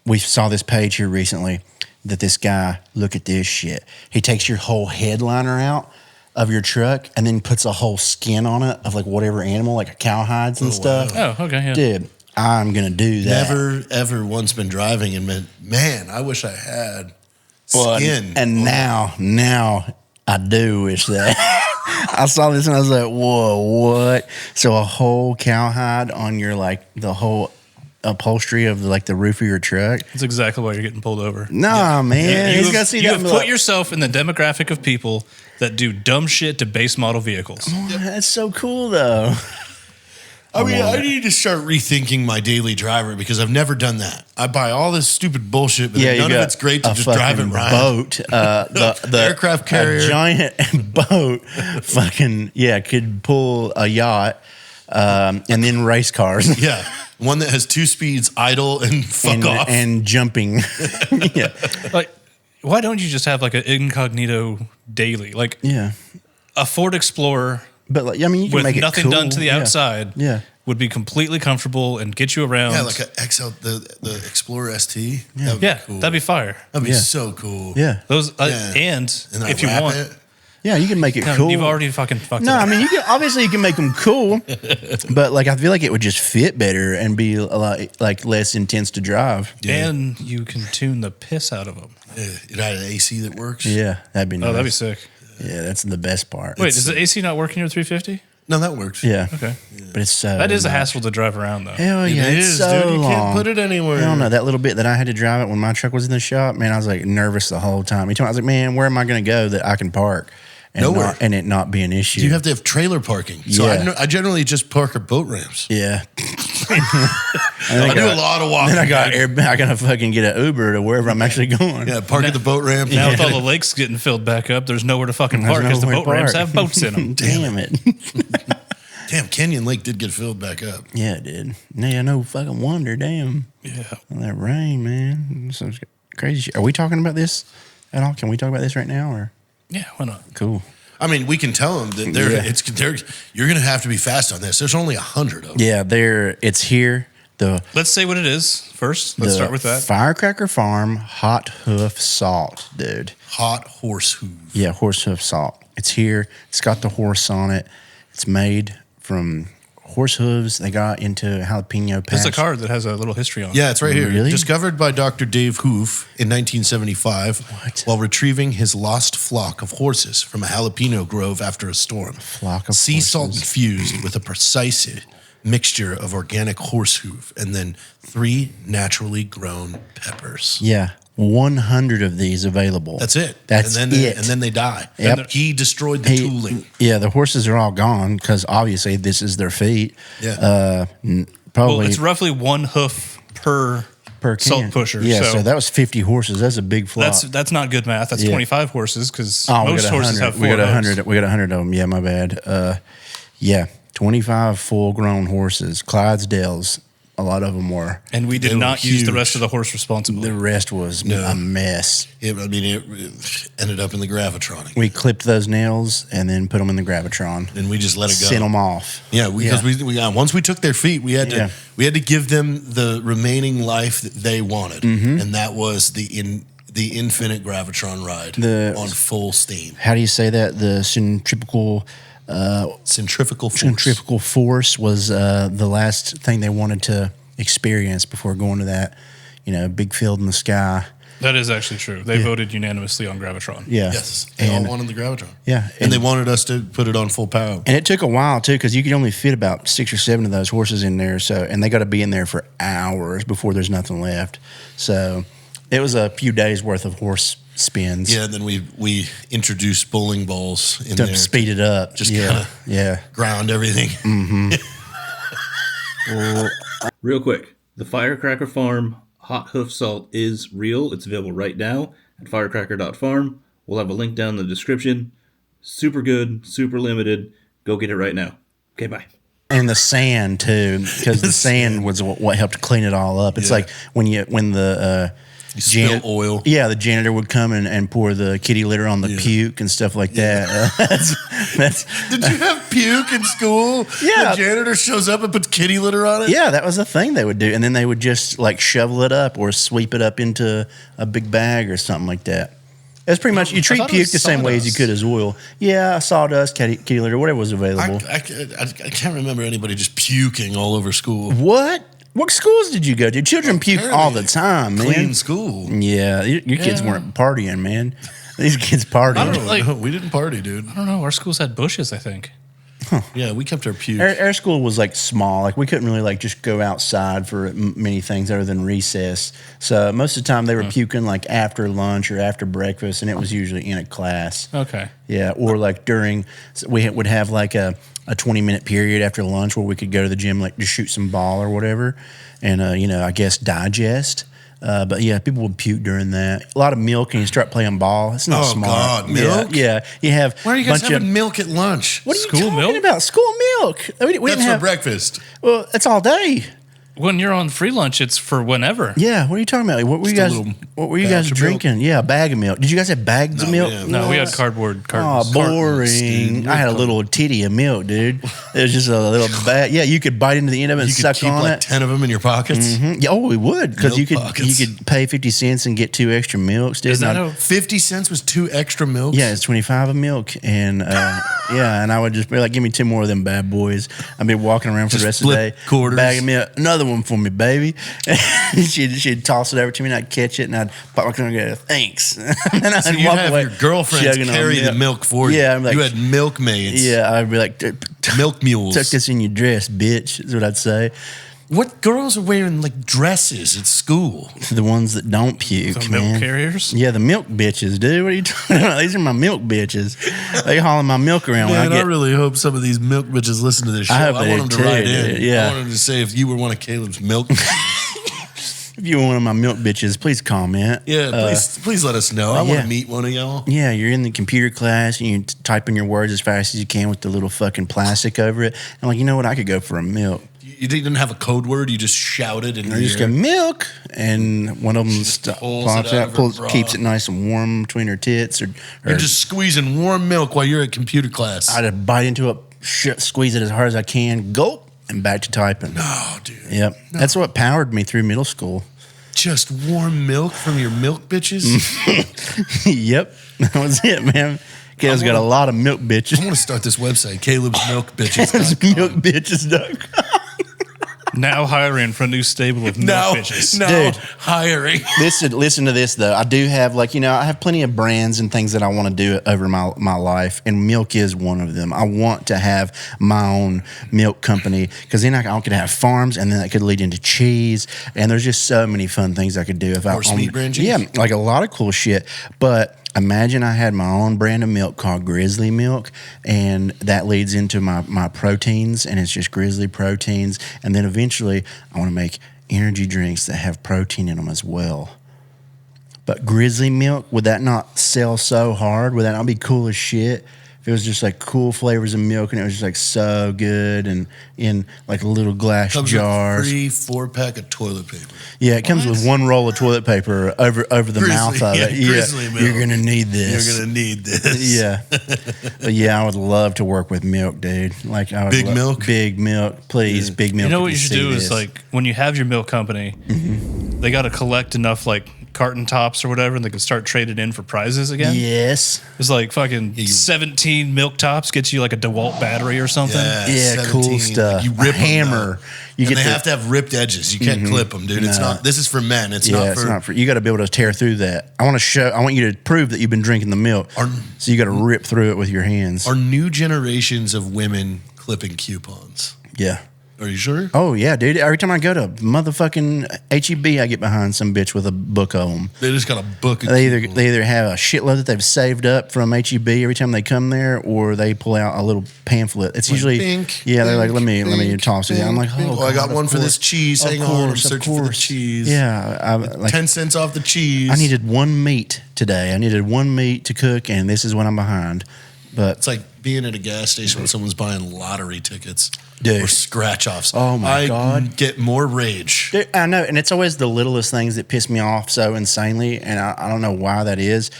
We saw this page here recently that this guy. Look at this shit. He takes your whole headliner out of your truck and then puts a whole skin on it of like whatever animal, like cowhides and stuff. Oh, okay. Yeah. Dude, I'm gonna do that. Never, ever once been driving and been, man, I wish I had Well, skin. And now I do wish that. I saw this and I was like, whoa, what? So a whole cowhide on your like the whole upholstery of like the roof of your truck? That's exactly why you're getting pulled over. Nah, man. He's got to see You that. have and be put like, yourself in the demographic of people that do dumb shit to base model vehicles. "Oh, that's so cool though. I mean, I need to start rethinking my daily driver because I've never done that. I buy all this stupid bullshit, but Yeah, none you of got it's great to a just drive it fucking around. boat, the Aircraft carrier. a giant boat, fucking could pull a yacht, and then race cars. Yeah. One that has 2 speeds, idle, and fuck off. and jumping. Yeah. Like, why don't you just have like an incognito daily? Like Yeah. a Ford Explorer But like, I mean, you can with make nothing it cool. done to the outside Yeah. would be completely comfortable and get you around. yeah, like a XL, the Explorer ST. That'd be cool. That'd be fire. That'd be Yeah. so cool. Yeah. Those Yeah. and And then if I you wrap want, it. Yeah, you can make it no, cool. you've already fucking fucked it No, up. I mean, you can obviously you can make them cool, but like I feel like it would just fit better and be a lot like less intense to drive. Yeah. And you can tune the piss out of them. Yeah. It had an AC that works. Yeah, that'd be nice. Oh, that'd be sick. Yeah, that's the best part. Wait, does the AC not work in your 350? No, that works. Yeah. Okay. But it's so That is a nice. hassle to drive around, though. Hell yeah, It it's is, so dude. You long. can't put it anywhere. I don't know, that little bit that I had to drive it when my truck was in the shop, man, I was like nervous the whole time. I was like, man, where am I going to go that I can park and Nowhere. and it not be an issue? You have to have trailer parking. So Yeah. I generally just park at boat ramps. Yeah. I do a lot of walking. Then I gotta fucking get an Uber to wherever I'm actually going. Yeah, park at the boat ramp. Now with all the lakes getting filled back up, there's nowhere to fucking There's park because the nowhere boat to ramps park. have boats in them. Damn it. Damn, Canyon Lake did get filled back up. Yeah, it did. Yeah, no fucking wonder. Damn. Yeah. All that rain, man. Some crazy shit. Are we talking about this at all? Can we talk about this right now? Or Yeah, why not? cool. I mean, we can tell them that you're going to have to be fast on this. There's only 100 of them. Yeah, it's here. Let's say what it is first. Let's start with that. Firecracker Farm hot hoof salt, dude. Hot horse hoof. Yeah, horse hoof salt. It's here. It's got the horse on it. It's made from horse hooves they got into jalapeno patch. It's a card that has a little history on it. Yeah, it's right here. Really? Discovered by Dr. Dave Hoof in 1975 while retrieving his lost flock of horses from a jalapeno grove after a storm. Flock of sea salt horses. infused with a precise mixture of organic horse hoof and then 3 naturally grown peppers. Yeah, 100 of these available. That's it. That's and then it. And then they die. Yep. And he destroyed the tooling. Yeah, the horses are all gone because obviously this is their feet. Yeah. Probably Well, it's roughly 1 hoof per per salt can. pusher. Yeah, so that was 50 horses. That's a big flock. that's not good math. That's Yeah. 25 horses because Oh, most horses have 4 we got hooves. 100. We got 100 of them. Yeah, my bad. Yeah, 25 full-grown horses. Clydesdales. A lot of them were. And we They did were not use the huge. rest of the horse responsibly. The rest was a mess. It ended up in the gravitron. We clipped those nails and then put them in the gravitron. And we just let it go. Sent them off. Yeah, because we once we took their feet, we had Yeah. to give them the remaining life that they wanted, and that was the infinite gravitron ride on full steam. How do you say that? The centrifugal Centrifugal force was the last thing they wanted to experience before going to that, big field in the sky. That is actually true. They voted unanimously on Gravitron. Yeah. Yes. They all wanted the Gravitron. Yeah. And they wanted us to put it on full power. And it took a while too, because you could only fit about 6 or 7 of those horses in there. So, and they got to be in there for hours before there's nothing left. So, it was a few days worth of horse spins. Yeah, and then we introduced bowling balls in To there speed it up. just yeah. kinda ground everything. Real quick, the Firecracker Farm hot hoof salt is real. It's available right now at firecracker.farm. We'll have a link down in the description. Super good, super limited. Go get it right now. Okay, bye. And the sand too, because the sand was what helped clean it all up. It's like when the You spill oil. Yeah, the janitor would come and pour the kitty litter on the puke and stuff like that. That's Did you have puke in school? Yeah. The janitor shows up and puts kitty litter on it? yeah, that was the thing they would do, and then they would just like shovel it up or sweep it up into a big bag or something like that. It's pretty much you treat thought it puke was the same way as you sawdust. could as oil. Yeah, sawdust, kitty litter, whatever was available. I can't remember anybody just puking all over school. What schools did you go to? Children puke all the time, man. Clean school. Yeah, your kids weren't partying, man. These kids partying. I don't like- No, we didn't party, dude. I don't know. Our schools had bushes, I think. Yeah, we kept our puke. Our school was like small. Like we couldn't really like just go outside for many things other than recess. So most of the time they were puking like after lunch or after breakfast, and it was usually in a class. Okay. Yeah, or like during we would have like a 20-minute period after lunch where we could go to the gym like to shoot some ball or whatever, and I guess digest. But yeah, people would puke during that. A lot of milk, and you start playing ball. It's not Oh, smart. God, milk? Yeah. You have. Why are you guys bunch having of, milk at lunch? What are you School talking milk? about? School milk. We That's didn't for have breakfast. Well, it's all day. When you're on free lunch, it's for whenever. Yeah, what are you talking about? What were you Just a guys? little What were you pouch guys of drinking? Yeah, a bag of milk. Did you guys have bags of No, milk? yeah. No, we had What? cardboard Oh, cartons. boring! dude. I had a little titty of milk, dude. It was just a little bag. Yeah, you could bite into the end of it and You could suck keep on like it. 10 of them in your pockets. Yeah, oh, we would because Milk you pockets. could pay 50 cents and get 2 extra milks. Dude. Is that And how? 50 cents was 2 extra milks? yeah, it's 25 of milk, and yeah, and I would just be like, give me 2 more of them bad boys. I'd be walking around for Just the rest of the flip day, quarters. bag of milk, another one for me, baby. she'd toss it over to me, and I'd catch it, and I'd pop my tongue and go, thanks. And then I'd So you'd walk have away your girlfriends chugging on carry the milk for you. Yeah, I'm like, you had milkmaids. yeah, I'd be like, Milk mules. tuck this in your dress, bitch. Is what I'd say. What girls are wearing like dresses at school? To the ones that don't puke, The man. milk carriers? Yeah, the milk bitches, dude. What are you talking about? These are my milk bitches. They hauling my milk around when I get. really hope some of these milk bitches listen to this show. I hope I they want them do to too, write in. dude. Yeah. I want them to say if you were one of Caleb's milk. If you're one of my milk bitches, please comment. Yeah, please let us know. I want yeah. to meet one of y'all. Yeah, you're in the computer class and you type in your words as fast as you can with the little fucking plastic over it. I'm like, you know what? I could go for a milk. You didn't have a code word. You just shouted and I just go milk, and one of them pulls pops it out out, of her bra. keeps it nice and warm between her tits, or You're just squeezing warm milk while you're at computer class. I just bite into it, squeeze it as hard as I can, gulp, and back to typing. Oh, dude. Yep, that's what powered me through middle school. Just warm milk from your milk bitches? Yep, that was it, man. Caleb's got a lot of milk bitches. I want to start this website, Caleb's Milk Bitches. Milkbitches.com. Now hiring for a new stable of milk bitches. No, Dude. hiring. Listen to this though. I do have I have plenty of brands and things that I want to do over my life, and milk is one of them. I want to have my own milk company because then I could have farms, and then that could lead into cheese, and there's just so many fun things I could do if Horse meat brand cheese? Yeah, like a lot of cool shit. But imagine I had my own brand of milk called Grizzly Milk, and that leads into my proteins, and it's just Grizzly proteins. And then eventually I want to make energy drinks that have protein in them as well. But Grizzly Milk, would that not sell so hard? Would that not be cool as shit? If it was just like cool flavors of milk and it was just like so good and in like little glass Comes jars. with a free 4-pack of toilet paper. Yeah, it comes with one roll of toilet paper over the Grizzly, mouth of it. yeah, Grizzly milk. You're gonna need this. You're going to need this. Yeah, but yeah, I would love to work with milk, dude. Like I would Big milk? big milk, please, big milk. You know if what you should see do this. is like when you have your milk company, they got to collect enough like carton tops or whatever, and they can start trading in for prizes again. Yes. It's like fucking 17 milk tops gets you like a DeWalt battery or something. Yeah, cool stuff. You rip a hammer. You get they have to have ripped edges. You can't clip them, dude. It's not. This is for men. It's not for. You got to be able to tear through that. I want you to prove that you've been drinking the milk. So you got to rip through it with your hands. Are new generations of women clipping coupons? Yeah. Are you sure? Oh, yeah, dude. Every time I go to motherfucking HEB, I get behind some bitch with a book on them. They just got a book. They either have a shitload that they've saved up from HEB every time they come there, or they pull out a little pamphlet. It's usually pink. Yeah, they're like, let me toss it. I'm like, oh, I got one for this cheese. Hang on, I'm searching for the cheese. Yeah, like 10 cents off the cheese. I needed one meat today. I needed one meat to cook, and this is what I'm behind. But it's like being at a gas station when someone's buying lottery tickets or scratch offs. Oh my God. I get more rage. Dude, I know, and it's always the littlest things that piss me off so insanely, and I don't know why that is.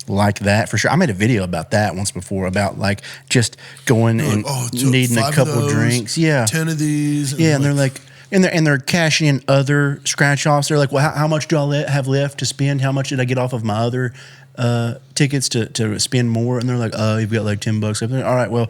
Like that for sure. I made a video about that once before about like just going and needing a couple of drinks. Yeah, 10 of these. Yeah, and they're like. And they're cashing in other scratch offs. They're like, well, how much do I have left to spend? How much did I get off of my other tickets to spend more? And they're like, you've got like $10 left. All right, well,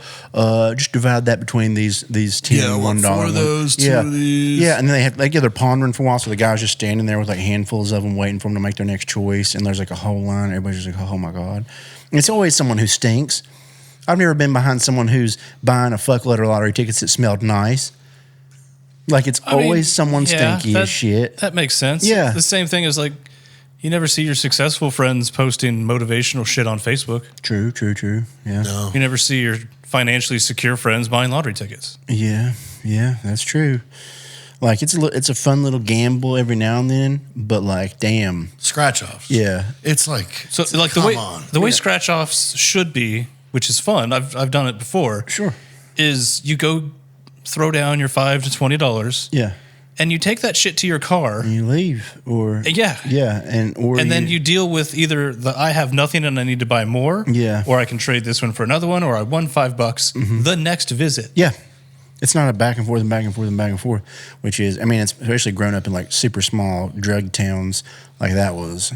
just divide that between these 10 $1 4 of those, 2 of these. Yeah, and then they're pondering for a while. So the guy's just standing there with like handfuls of them, waiting for them to make their next choice. And there's like a whole line. Everybody's just like, oh my God. And it's always someone who stinks. I've never been behind someone who's buying a fuckload of lottery tickets that smelled nice. Like it's always someone stinky as shit. That makes sense. Yeah. The same thing as like you never see your successful friends posting motivational shit on Facebook. True. Yeah. No. You never see your financially secure friends buying lottery tickets. Yeah, that's true. Like it's a fun little gamble every now and then, but like damn. Scratch offs. Yeah. It's like the way scratch offs should be, which is fun. I've done it before. Sure. Is you go throw down your $5 to $20. Yeah. And you take that shit to your car. And you leave. Or yeah. And then you deal with either I have nothing and I need to buy more. Yeah. Or I can trade this one for another one, or I won $5 the next visit. Yeah. It's not a back and forth and back and forth and back and forth, which is, I mean, it's especially grown up in like super small drug towns like that was.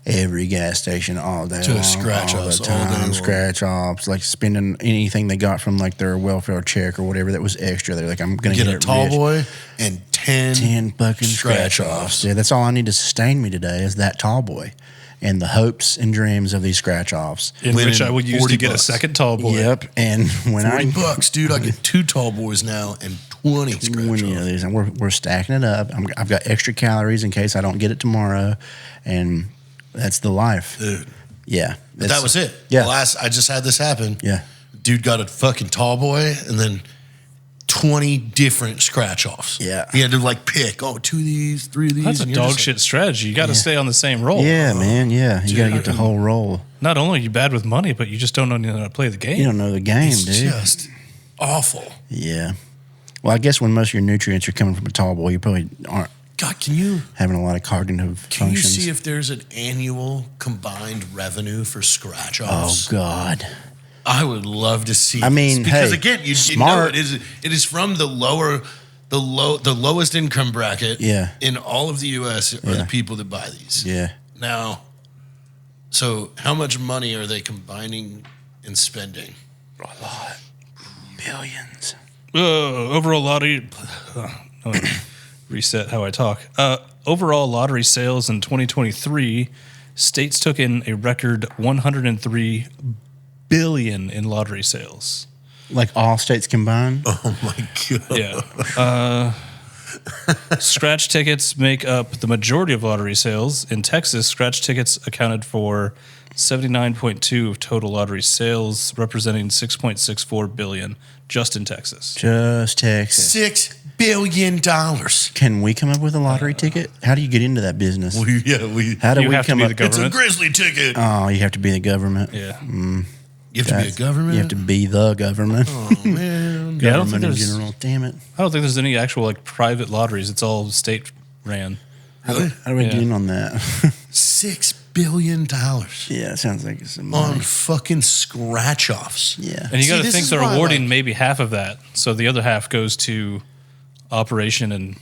Every gas station all day long, scratch offs all day long. Scratch offs, like spending anything they got from like their welfare check or whatever that was extra. They're like, I'm gonna get a tall boy and 10 fucking scratch offs. Yeah, that's all I need to sustain me today is that tall boy and the hopes and dreams of these scratch offs. In which I would use to get a second tall boy. Yep, and when $40, dude, I get 2 tall boys now and 20 scratch offs. And we're stacking it up. I've got extra calories in case I don't get it tomorrow, and. That's the life. Dude. Yeah. But that was it. Yeah. I just had this happen. Yeah. Dude got a fucking tall boy and then 20 different scratch offs. Yeah. He had to like pick, 2 of these, 3 of these. That's a dog shit strategy. You got to stay on the same roll. Yeah, man. Yeah. You got to get the whole roll. Not only are you bad with money, but you just don't know how to play the game. You don't know the game, it's dude. Just awful. Yeah. Well, I guess when most of your nutrients are coming from a tall boy, you probably aren't. God, can you having a lot of cognitive functions? Can you see if there's an annual combined revenue for scratch offs? Oh God, I would love to see. I mean, because again, you know it is from the lowest income bracket. Yeah. In all of the U.S. are the people that buy these. Yeah. Now, so how much money are they combining and spending? A lot, billions. Overall lottery. Reset how I talk. Overall lottery sales in 2023, states took in a record $103 billion in lottery sales. Like all states combined? Oh my God. Yeah. Scratch tickets make up the majority of lottery sales. In Texas, scratch tickets accounted for 79.2 of total lottery sales, representing $6.64 billion just in Texas. Just Texas. $6 billion. Can we come up with a lottery ticket? How do you get into that business? How do we come up? It's a Grizzly ticket. Oh, you have to be the government. Yeah. You have to be a government? You have to be the government. Oh, man. Government in general. Damn it. I don't think there's any actual like private lotteries. It's all state ran. How do we get in on that? $6 billion. Yeah, it sounds like it's some money. On fucking scratch offs. Yeah. And you got to think they're awarding maybe half of that. So the other half goes to operation and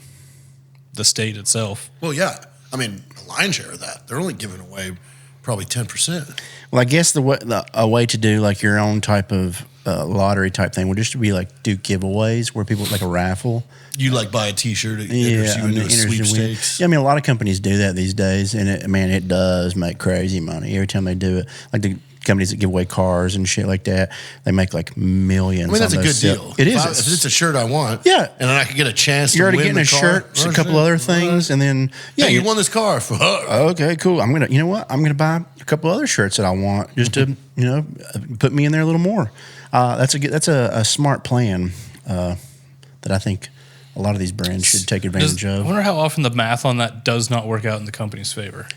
the state itself. Well, yeah. I mean, a lion's share of that. They're only giving away probably 10%. Well, I guess a way to do like your own type of lottery type thing would just to be like do giveaways where people like a raffle. You like buy a T-shirt, it enters you into a sweepstakes. Yeah, I mean, a lot of companies do that these days, and it does make crazy money every time they do it. Like the companies that give away cars and shit like that, they make like millions. I mean, that's a good deal. It is. If it's a shirt I want, yeah, and then I can get a chance to you're already win getting the a car. shirt, a couple other things, and then hey, you won this car. Okay, cool. You know what? I'm gonna buy a couple other shirts that I want just to put me in there a little more. That's a smart plan that I think a lot of these brands should take advantage of. I wonder how often the math on that does not work out in the company's favor.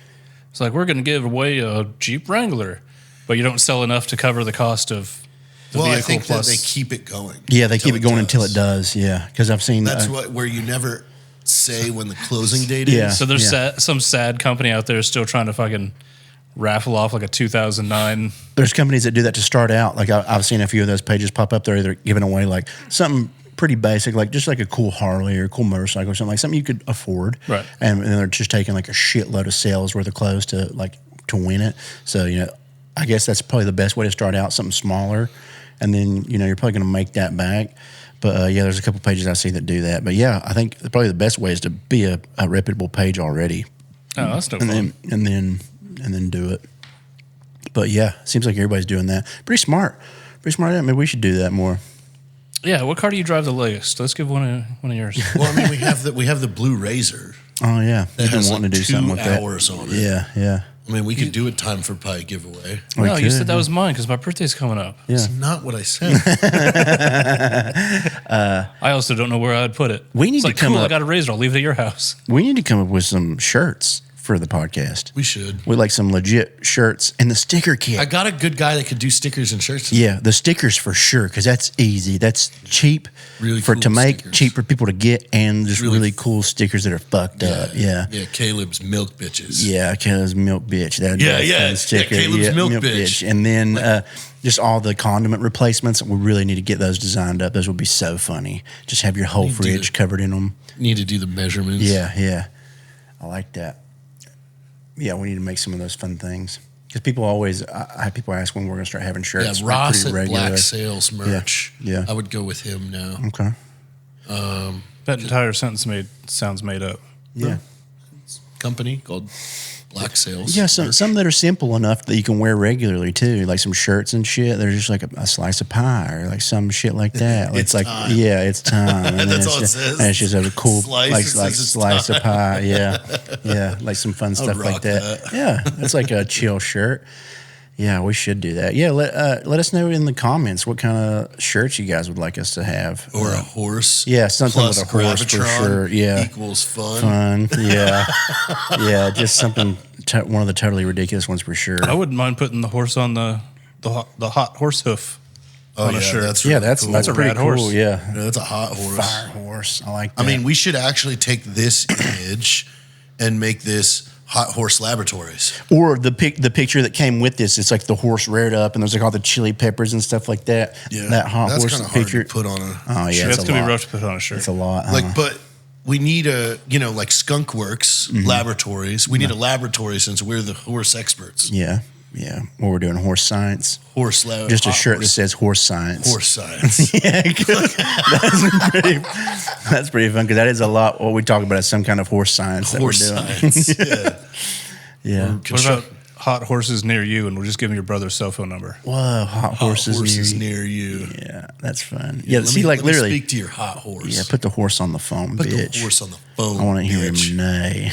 It's like, we're going to give away a Jeep Wrangler, but you don't sell enough to cover the cost of the vehicle. I think plus that they keep it going. Yeah, they keep it going until it does. Yeah, because I've seen that's where you never say when the closing date is. Yeah. So there's some sad company out there still trying to fucking raffle off like a 2009. There's companies that do that to start out. Like I've seen a few of those pages pop up there. They're giving away like something pretty basic, like just like a cool Harley or a cool motorcycle or something, like something you could afford. Right. And they're just taking like a shitload of sales worth of clothes to win it. So, I guess that's probably the best way to start out, something smaller. And then, you're probably going to make that back. But there's a couple pages I see that do that. But yeah, I think probably the best way is to be a reputable page already. Oh, that's no fun. And then do it. But yeah, seems like everybody's doing that. Pretty smart. Yeah, maybe we should do that more. Yeah, what car do you drive the latest? Let's give one of yours. Well, I mean, we have the blue Razor. Oh yeah, That has wanting to do something with 2 that. hours on it. Yeah. I mean, we could do a time for pie giveaway. No, you said that was mine because my birthday's coming up. Yeah. That's not what I said. I also don't know where I'd put it. We need It's to like, come cool, up- I got a Razor. I'll leave it at your house. We need to come up with some shirts for the podcast. We should. With like some legit shirts and the sticker kit. I got a good guy that could do stickers and shirts. Yeah, the stickers for sure, because that's easy. That's cheap Really to cool make, stickers. cheap for people to get, and just Really really cool stickers that are fucked up. Yeah. Yeah, Caleb's milk bitches. Yeah, Caleb's milk bitch. That'd Yeah, be a yeah. fun sticker. Yeah, Caleb's milk bitch. And then just all the condiment replacements. We really need to get those designed up. Those would be so funny. Just have your whole We do. fridge covered in them. Need to do the measurements. Yeah. I like that. Yeah, we need to make some of those fun things. Because people always, I have people ask when we're going to start having shirts. Yeah, Ross pretty at regular. Black Sales merch. Yeah. I would go with him now. Okay. That entire sentence sounds made up. Yeah. Company called Black Sales. Yeah, some that are simple enough that you can wear regularly too, like some shirts and shit. They're just like a slice of pie or like some shit like that. It's like time. Yeah, it's time. And That's then all it it's says. And it's just a cool Slice, like it's slice of pie. Yeah, like some fun stuff like rock that. that. Yeah, it's like a chill shirt. Yeah, we should do that. Yeah, let us know in the comments what kind of shirts you guys would like us to have. Or a horse. Yeah, something plus with a horse for Gravitron sure. Yeah, equals fun. Yeah, yeah, just something. One of the totally ridiculous ones for sure. I wouldn't mind putting the horse on the hot horse hoof on a shirt. That's Yeah, really that's cool. that's a pretty rad cool. horse. Yeah, Yeah, that's a hot horse. fire horse. I like that. I mean, we should actually take this image and make this Hot Horse Laboratories. or the picture that came with this. It's like the horse reared up, and there's like all the chili peppers and stuff like that. Yeah, that hot that's horse kind of hard picture. to put on a. Oh yeah, That's it's gonna a be lot. rough to put on a shirt. It's a lot. Like, but we need like Skunk Works Mm-hmm. laboratories. We need a laboratory since we're the horse experts. yeah. Well, we're doing horse science. Horse lab. Just a hot shirt that horse, says horse science. horse science. Yeah, that's pretty fun because that is a lot. What we talk about is some kind of horse science horse that we're doing. science. Yeah. Yeah. What about hot horses near you? And we'll just give them your brother's cell phone number. Whoa, hot horses, near you. Yeah, that's fun. Yeah, see, let me literally. speak to your hot horse. Yeah, put the horse on the phone, Put bitch. the horse on the phone. I want to hear bitch. him neigh.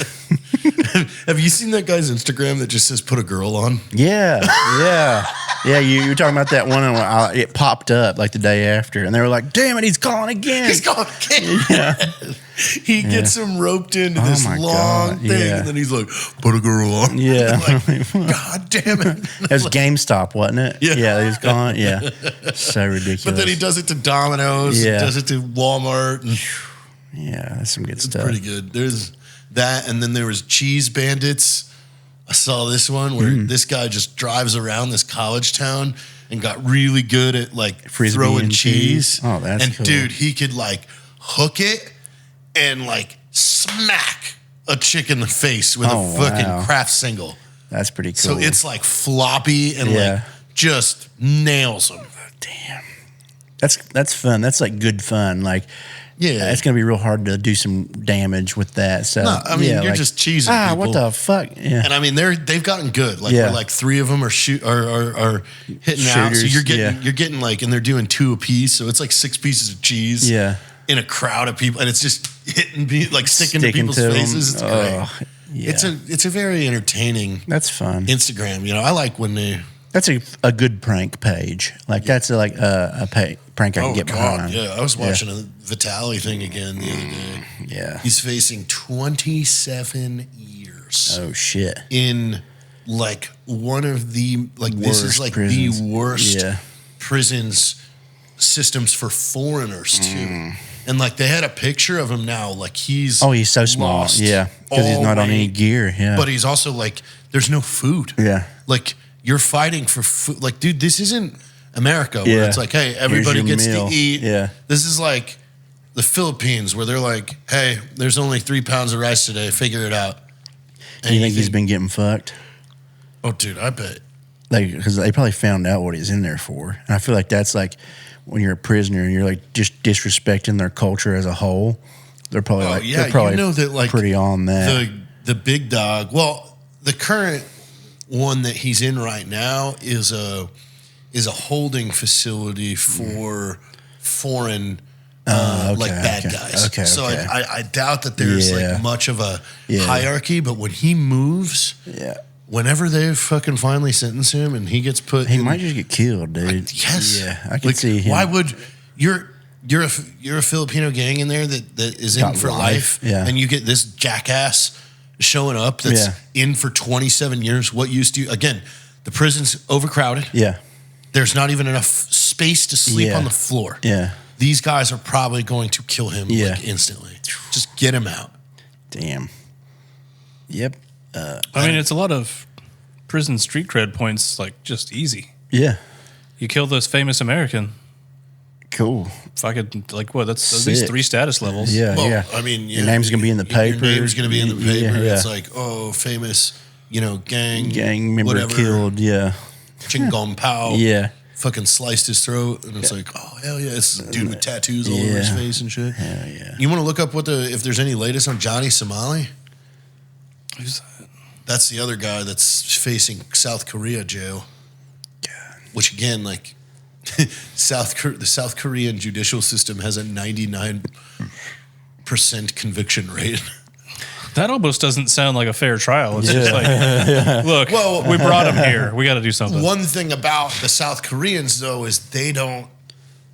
Have you seen that guy's Instagram that just says "put a girl on"? Yeah. You were talking about that one, and it popped up like the day after, and they were like, "Damn it, he's calling again." He's going again. Yeah. He gets him roped into this my long God, thing, yeah. and then he's like, "Put a girl on." Yeah. Like, God damn it. It was GameStop, wasn't it? Yeah. He was calling. Yeah, so ridiculous. But then he does it to Domino's, Yeah. does it to Walmart, and Yeah, that's some good it's stuff. pretty good. There's that, and then there was Cheese Bandits. I saw this one where this guy just drives around this college town and got really good at like Frisbee throwing and cheese. cheese. Oh, that's and cool. dude, he could like hook it and like smack a chick in the face with a fucking craft single. That's pretty cool. So it's like floppy and like just nails them. Damn. That's fun. That's like good fun. Like, yeah, it's gonna be real hard to do some damage with that. So no, I mean, you're just cheesing people. What the fuck? Yeah. And I mean, they've gotten good. Like, where like 3 of them are hitting Shooters, out. So you're getting like, and they're doing 2 apiece. So it's like 6 pieces of cheese. Yeah. In a crowd of people, and it's just hitting, like sticking to people's faces. It's great. Yeah. It's a very entertaining. That's fun. Instagram, I like when they. That's a good prank page. Like that's like a prank I can get behind. Yeah, I was watching a Vitaly thing again the other day. Yeah, he's facing 27 years. Oh shit! In like one of the this is like prisons. the worst prisons systems for foreigners too. And like they had a picture of him now, like he's so small, because he's not on any gear, but he's also like there's no food, like you're fighting for food, like dude, this isn't America where it's like, hey, everybody gets to eat. This is like the Philippines where they're like, hey, there's only 3 pounds of rice today, figure it out. And you think he's been getting fucked? Oh, dude, I bet. Like, because they probably found out what he's in there for, and I feel like that's like. When you're a prisoner and you're like just disrespecting their culture as a whole, they're probably they're probably that, like, pretty on that. The big dog. Well, the current one that he's in right now is a holding facility for foreign like bad guys. So I doubt that there's like much of a hierarchy, but when he moves, whenever they fucking finally sentence him and he gets put, he might just get killed, dude. Yes, I can see him. Why would you're a Filipino gang in there that is in for life, and you get this jackass showing up that's in for 27 years? What used to again? The prison's overcrowded. There's not even enough space to sleep on the floor. These guys are probably going to kill him like instantly. Just get him out. Damn. Yep. I mean, it's a lot of prison street cred points, like just easy. Yeah. You kill this famous American. Cool. Fucking like what? That's at least 3 status levels. Yeah. I mean, your name's gonna be in the paper. Your name's gonna be in the paper. It's like, oh, famous, gang member whatever, killed. Yeah. Chingong Pao. Yeah. Fucking sliced his throat, and it's like, oh hell yeah, it's a dude with tattoos all over his face and shit. Hell yeah. You want to look up if there's any latest on Johnny Somali? Who's that? That's the other guy that's facing South Korea jail. Which again, like the South Korean judicial system has a 99% conviction rate. That almost doesn't sound like a fair trial. It's just like, look, we brought him here. We got to do something. One thing about the South Koreans, though, is they don't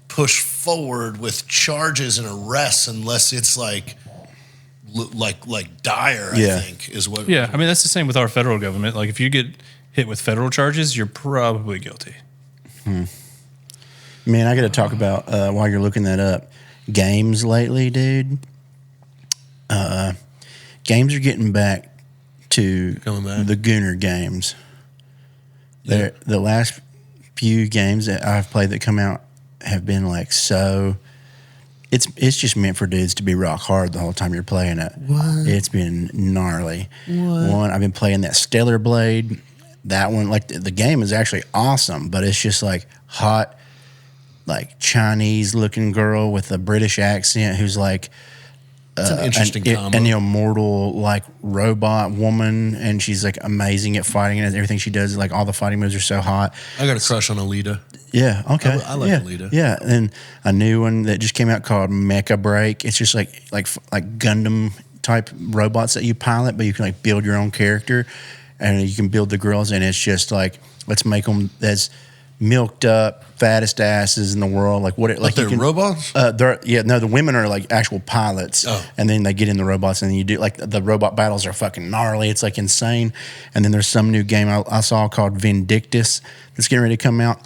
push forward with charges and arrests unless it's like dire, I think, is what. Yeah, I mean, that's the same with our federal government. Like, if you get hit with federal charges, you're probably guilty. Man, I got to talk about, while you're looking that up, games lately, dude. Games are getting back to the Gooner games. The last few games that I've played that come out have been like so. It's just meant for dudes to be rock hard the whole time you're playing it. What? It's been gnarly. One, I've been playing that Stellar Blade. That one, like the game is actually awesome, but it's just like hot, like Chinese looking girl with a British accent who's like it's an interesting combo. An immortal like robot woman, and she's like amazing at fighting, and everything she does, like all the fighting moves are so hot. I got a crush on Alita. Yeah, okay. I like Alita. Yeah, and a new one that just came out called Mecha Break. It's just like Gundam type robots that you pilot, but you can like build your own character, and you can build the girls, and it's just like let's make them as milked up, fattest asses in the world. Like what? Like they're robots? The women are like actual pilots, and then they get in the robots, and then you do like the robot battles are fucking gnarly. It's like insane. And then there's some new game I saw called Vindictus that's getting ready to come out.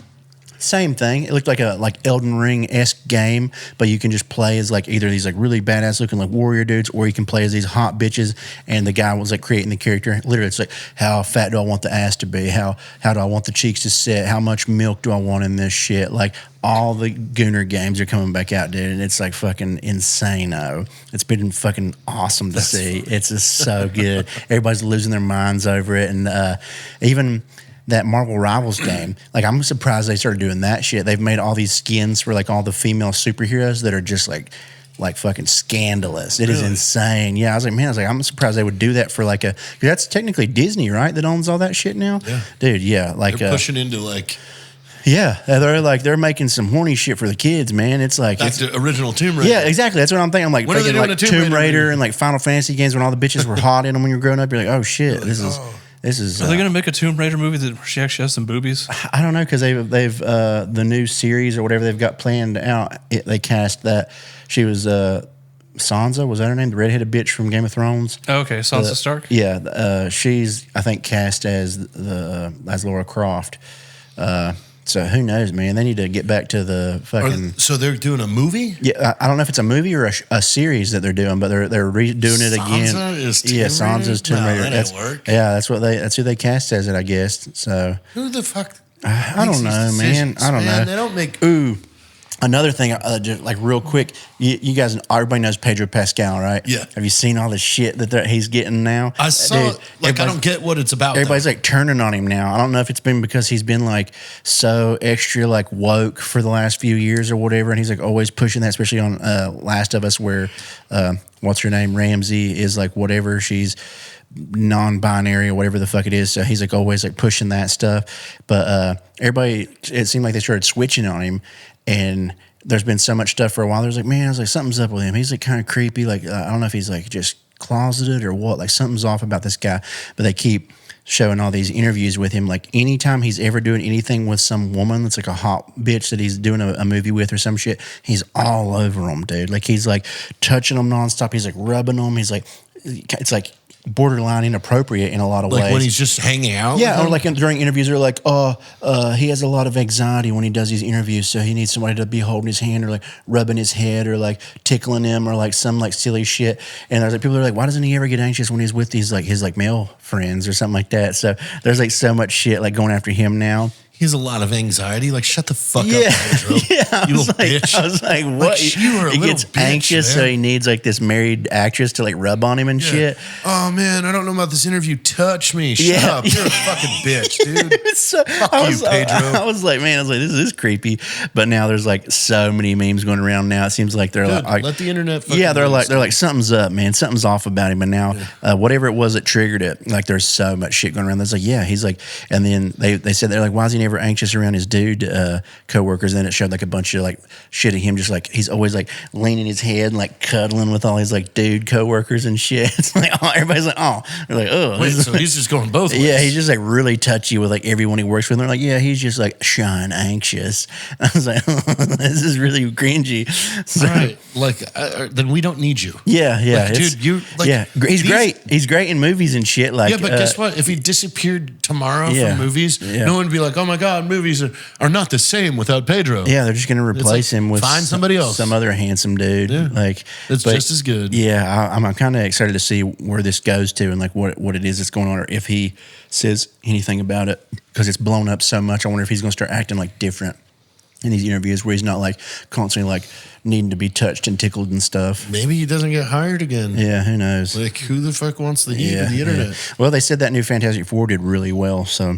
Same thing. It looked like a Elden Ring-esque game, but you can just play as like either these like really badass looking like warrior dudes, or you can play as these hot bitches. And the guy was like creating the character. Literally, it's like, how fat do I want the ass to be? How do I want the cheeks to sit? How much milk do I want in this shit? Like all the Gooner games are coming back out, dude, and it's like fucking insane-o. It's been fucking awesome to see. It's just so good. Everybody's losing their minds over it, and even that Marvel Rivals game, like I'm surprised they started doing that shit. They've made all these skins for like all the female superheroes that are just like fucking scandalous. It is insane. Yeah, I was like, I'm surprised they would do that for like cause that's technically Disney, right? That owns all that shit now. Yeah, dude. Yeah, like they're pushing into like. Yeah, they're making some horny shit for the kids, man. It's like back to original Tomb Raider. Yeah, exactly. That's what I'm thinking. I'm like when thinking like Tomb Raider and like Final Fantasy games when all the bitches were hot in them when you were growing up. You're like, oh shit, this is. Are they gonna make a Tomb Raider movie that she actually has some boobies? I don't know, because they've the new series or whatever they've got planned out. They cast that she was Sansa, was that her name? The redheaded bitch from Game of Thrones. Oh, okay, Sansa Stark. Yeah, she's I think cast as Laura Croft. So who knows, man? They need to get back to the fucking. So they're doing a movie? Yeah, I don't know if it's a movie or a series that they're doing, but they're redoing it again. Sansa's Tomb Raider. That ain't work. Yeah, that's who they cast as it, I guess. So who the fuck? I don't know, man. I don't know. They don't make. Ooh. Another thing, just like real quick, you guys, everybody knows Pedro Pascal, right? Yeah. Have you seen all the shit that he's getting now? I saw. I don't get what it's about. Everybody's like turning on him now. I don't know if it's been because he's been like so extra like woke for the last few years or whatever, and he's like always pushing that, especially on Last of Us, where what's her name, Ramsey, is like whatever, she's non-binary or whatever the fuck it is. So he's like always like pushing that stuff. But everybody, it seemed like they started switching on him. And there's been so much stuff for a while. There's like, man, I was like, something's up with him. He's like kind of creepy. Like, I don't know if he's like just closeted or what. Like something's off about this guy. But they keep showing all these interviews with him. Like anytime he's ever doing anything with some woman that's like a hot bitch that he's doing a movie with or some shit, he's all over them, dude. Like he's like touching them nonstop. He's like rubbing them. He's like, it's like borderline inappropriate in a lot of ways. Like when he's just hanging out? Yeah, or like during interviews, they're like, he has a lot of anxiety when he does these interviews, so he needs somebody to be holding his hand or like rubbing his head or like tickling him or like some like silly shit. And there's like people are like, why doesn't he ever get anxious when he's with these like his like male friends or something like that? So there's like so much shit like going after him now. He has a lot of anxiety. Like, shut the fuck up, Pedro. Yeah, you little bitch. I was like, what? Like, you are a he little gets bitch, anxious, man. so he needs like this married actress to like rub on him and shit. Oh man, I don't know about this interview. Touch me. Shut up. You're a fucking bitch, dude. Fuck you, Pedro. I was like, this is creepy. But now there's like so many memes going around now. It seems like they're like, let the internet. They're like something's up, man. Something's off about him. And now whatever it was that triggered it, like there's so much shit going around. There's like, yeah, he's like, and then they said they're like, why is he never anxious around his dude co-workers? And then it showed like a bunch of like shit of him, just like he's always like leaning his head and like cuddling with all his like dude co-workers and shit. It's like, oh, everybody's like, oh, they're like, oh, wait, so he's just going both ways. Yeah, he's just like really touchy with like everyone he works with. And they're like, yeah, he's just like shying anxious. I was like, oh, this is really cringy. So, all right, like then we don't need you. Yeah, like, dude, you like, yeah, he's great. He's great in movies and shit. Like, yeah, but guess what? If he disappeared tomorrow from movies, no one would be like, oh my god, movies are not the same without Pedro. Yeah, they're just gonna replace him with find somebody else, some other handsome dude. Yeah. Like it's just as good. Yeah, I'm kind of excited to see where this goes to and like what it is that's going on, or if he says anything about it, because it's blown up so much. I wonder if he's gonna start acting like different in these interviews where he's not like constantly like needing to be touched and tickled and stuff. Maybe he doesn't get hired again. Yeah, who knows? Like who the fuck wants the heat of the internet? Yeah. Well, they said that new Fantastic Four did really well, so.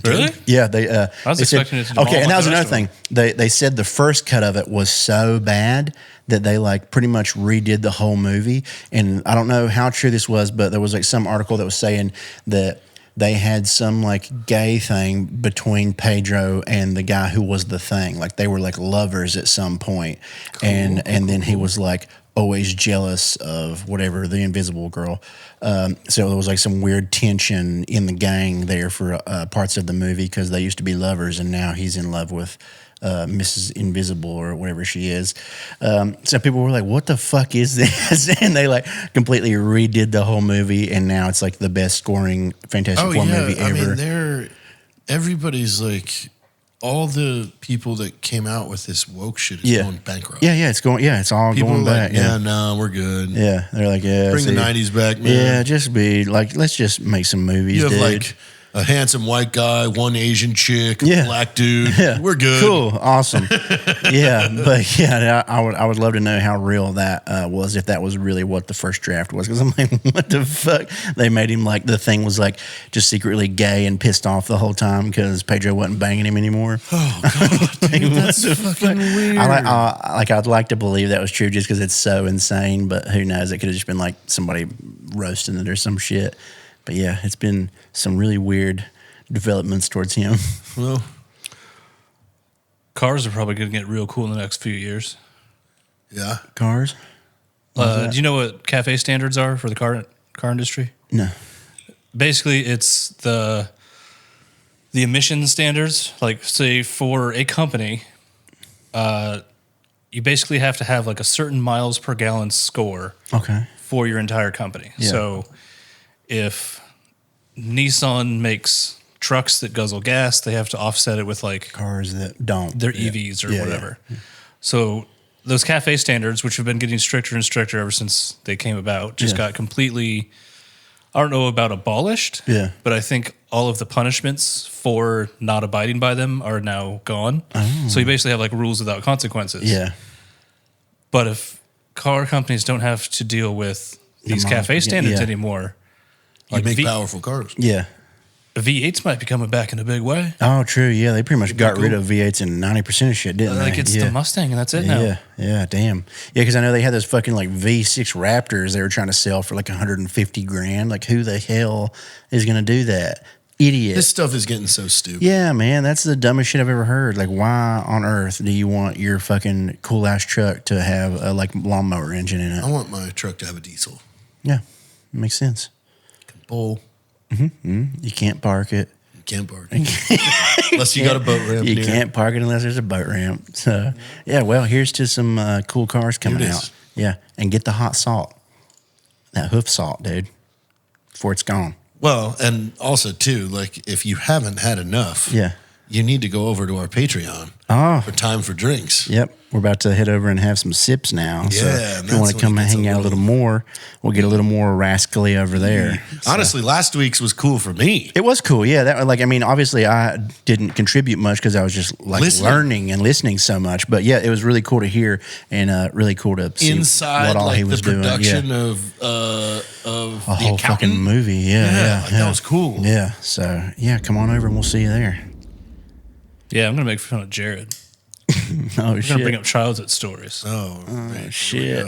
Really? Yeah, they. I was expecting it to do okay, and that was the another thing. They said the first cut of it was so bad that they like pretty much redid the whole movie. And I don't know how true this was, but there was like some article that was saying that they had some like gay thing between Pedro and the guy who was the thing. Like they were like lovers at some point. And then he was like always jealous of whatever, the invisible girl. So there was like some weird tension in the gang there for parts of the movie because they used to be lovers and now he's in love with Mrs. Invisible or whatever she is. So people were like, what the fuck is this? And they like completely redid the whole movie and now it's like the best scoring Fantastic Four movie ever. I mean, everybody's like all the people that came out with this woke shit is going bankrupt. Yeah, it's going. Yeah, it's all People going are back. like, yeah, no, we're good. Yeah, they're like, yeah, bring the '90s back, man. Yeah, just be like, let's just make some movies. You have dude. like a handsome white guy, one Asian chick, a black dude. Yeah. We're good. Cool, awesome. Yeah, but yeah, I would love to know how real that was, if that was really what the first draft was. Because I'm like, what the fuck? They made him like the thing was like just secretly gay and pissed off the whole time because Pedro wasn't banging him anymore. Oh god, dude, that's fucking weird. I'd like to believe that was true just because it's so insane. But who knows? It could have just been like somebody roasting it or some shit. But yeah, it's been some really weird developments towards him. Well, cars are probably going to get real cool in the next few years. yeah. Cars? Do you know what CAFE standards are for the car industry? No. Basically, it's the emission standards. Like, say, for a company, you basically have to have like a certain miles per gallon score for your entire company. Yeah. So if Nissan makes trucks that guzzle gas, they have to offset it with like cars that don't. Their EVs or whatever. Yeah. So those CAFE standards, which have been getting stricter and stricter ever since they came about, just got completely, I don't know about abolished, but I think all of the punishments for not abiding by them are now gone. Oh. So you basically have like rules without consequences. Yeah. But if car companies don't have to deal with these CAFE standards anymore, Like make powerful cars. Yeah. V8s might be coming back in a big way. Oh, true. Yeah, they pretty much got rid of V8s and 90% of shit, didn't they? Like it's the Mustang and that's it now. Yeah, damn. Yeah, because I know they had those fucking like V6 Raptors they were trying to sell for like 150 grand. Like who the hell is going to do that? Idiot. This stuff is getting so stupid. Yeah, man, that's the dumbest shit I've ever heard. Like, why on earth do you want your fucking cool ass truck to have a like lawnmower engine in it? I want my truck to have a diesel. Yeah, makes sense. Pull. You can't park it. You can't park it. Unless you got a boat ramp. You can't park it unless there's a boat ramp. So, yeah, well, here's to some cool cars coming out. Yeah, and get the hot salt. That hoof salt, dude, before it's gone. Well, and also, too, like, if you haven't had enough, you need to go over to our Patreon for Time for Drinks. Yep. We're about to head over and have some sips now. So if you want to come and hang out a little more, we'll get a little more rascally over there. Honestly, last week's was cool for me. It was cool. Yeah. That, like, I mean, obviously I didn't contribute much because I was just like learning and listening so much. But yeah, it was really cool to hear and really cool to see what all he was doing. Production of a the whole fucking movie. Yeah. That was cool. Yeah. So yeah, come on over and we'll see you there. Yeah, I'm gonna make fun of Jared. Oh, We're gonna bring up childhood stories. Oh shit.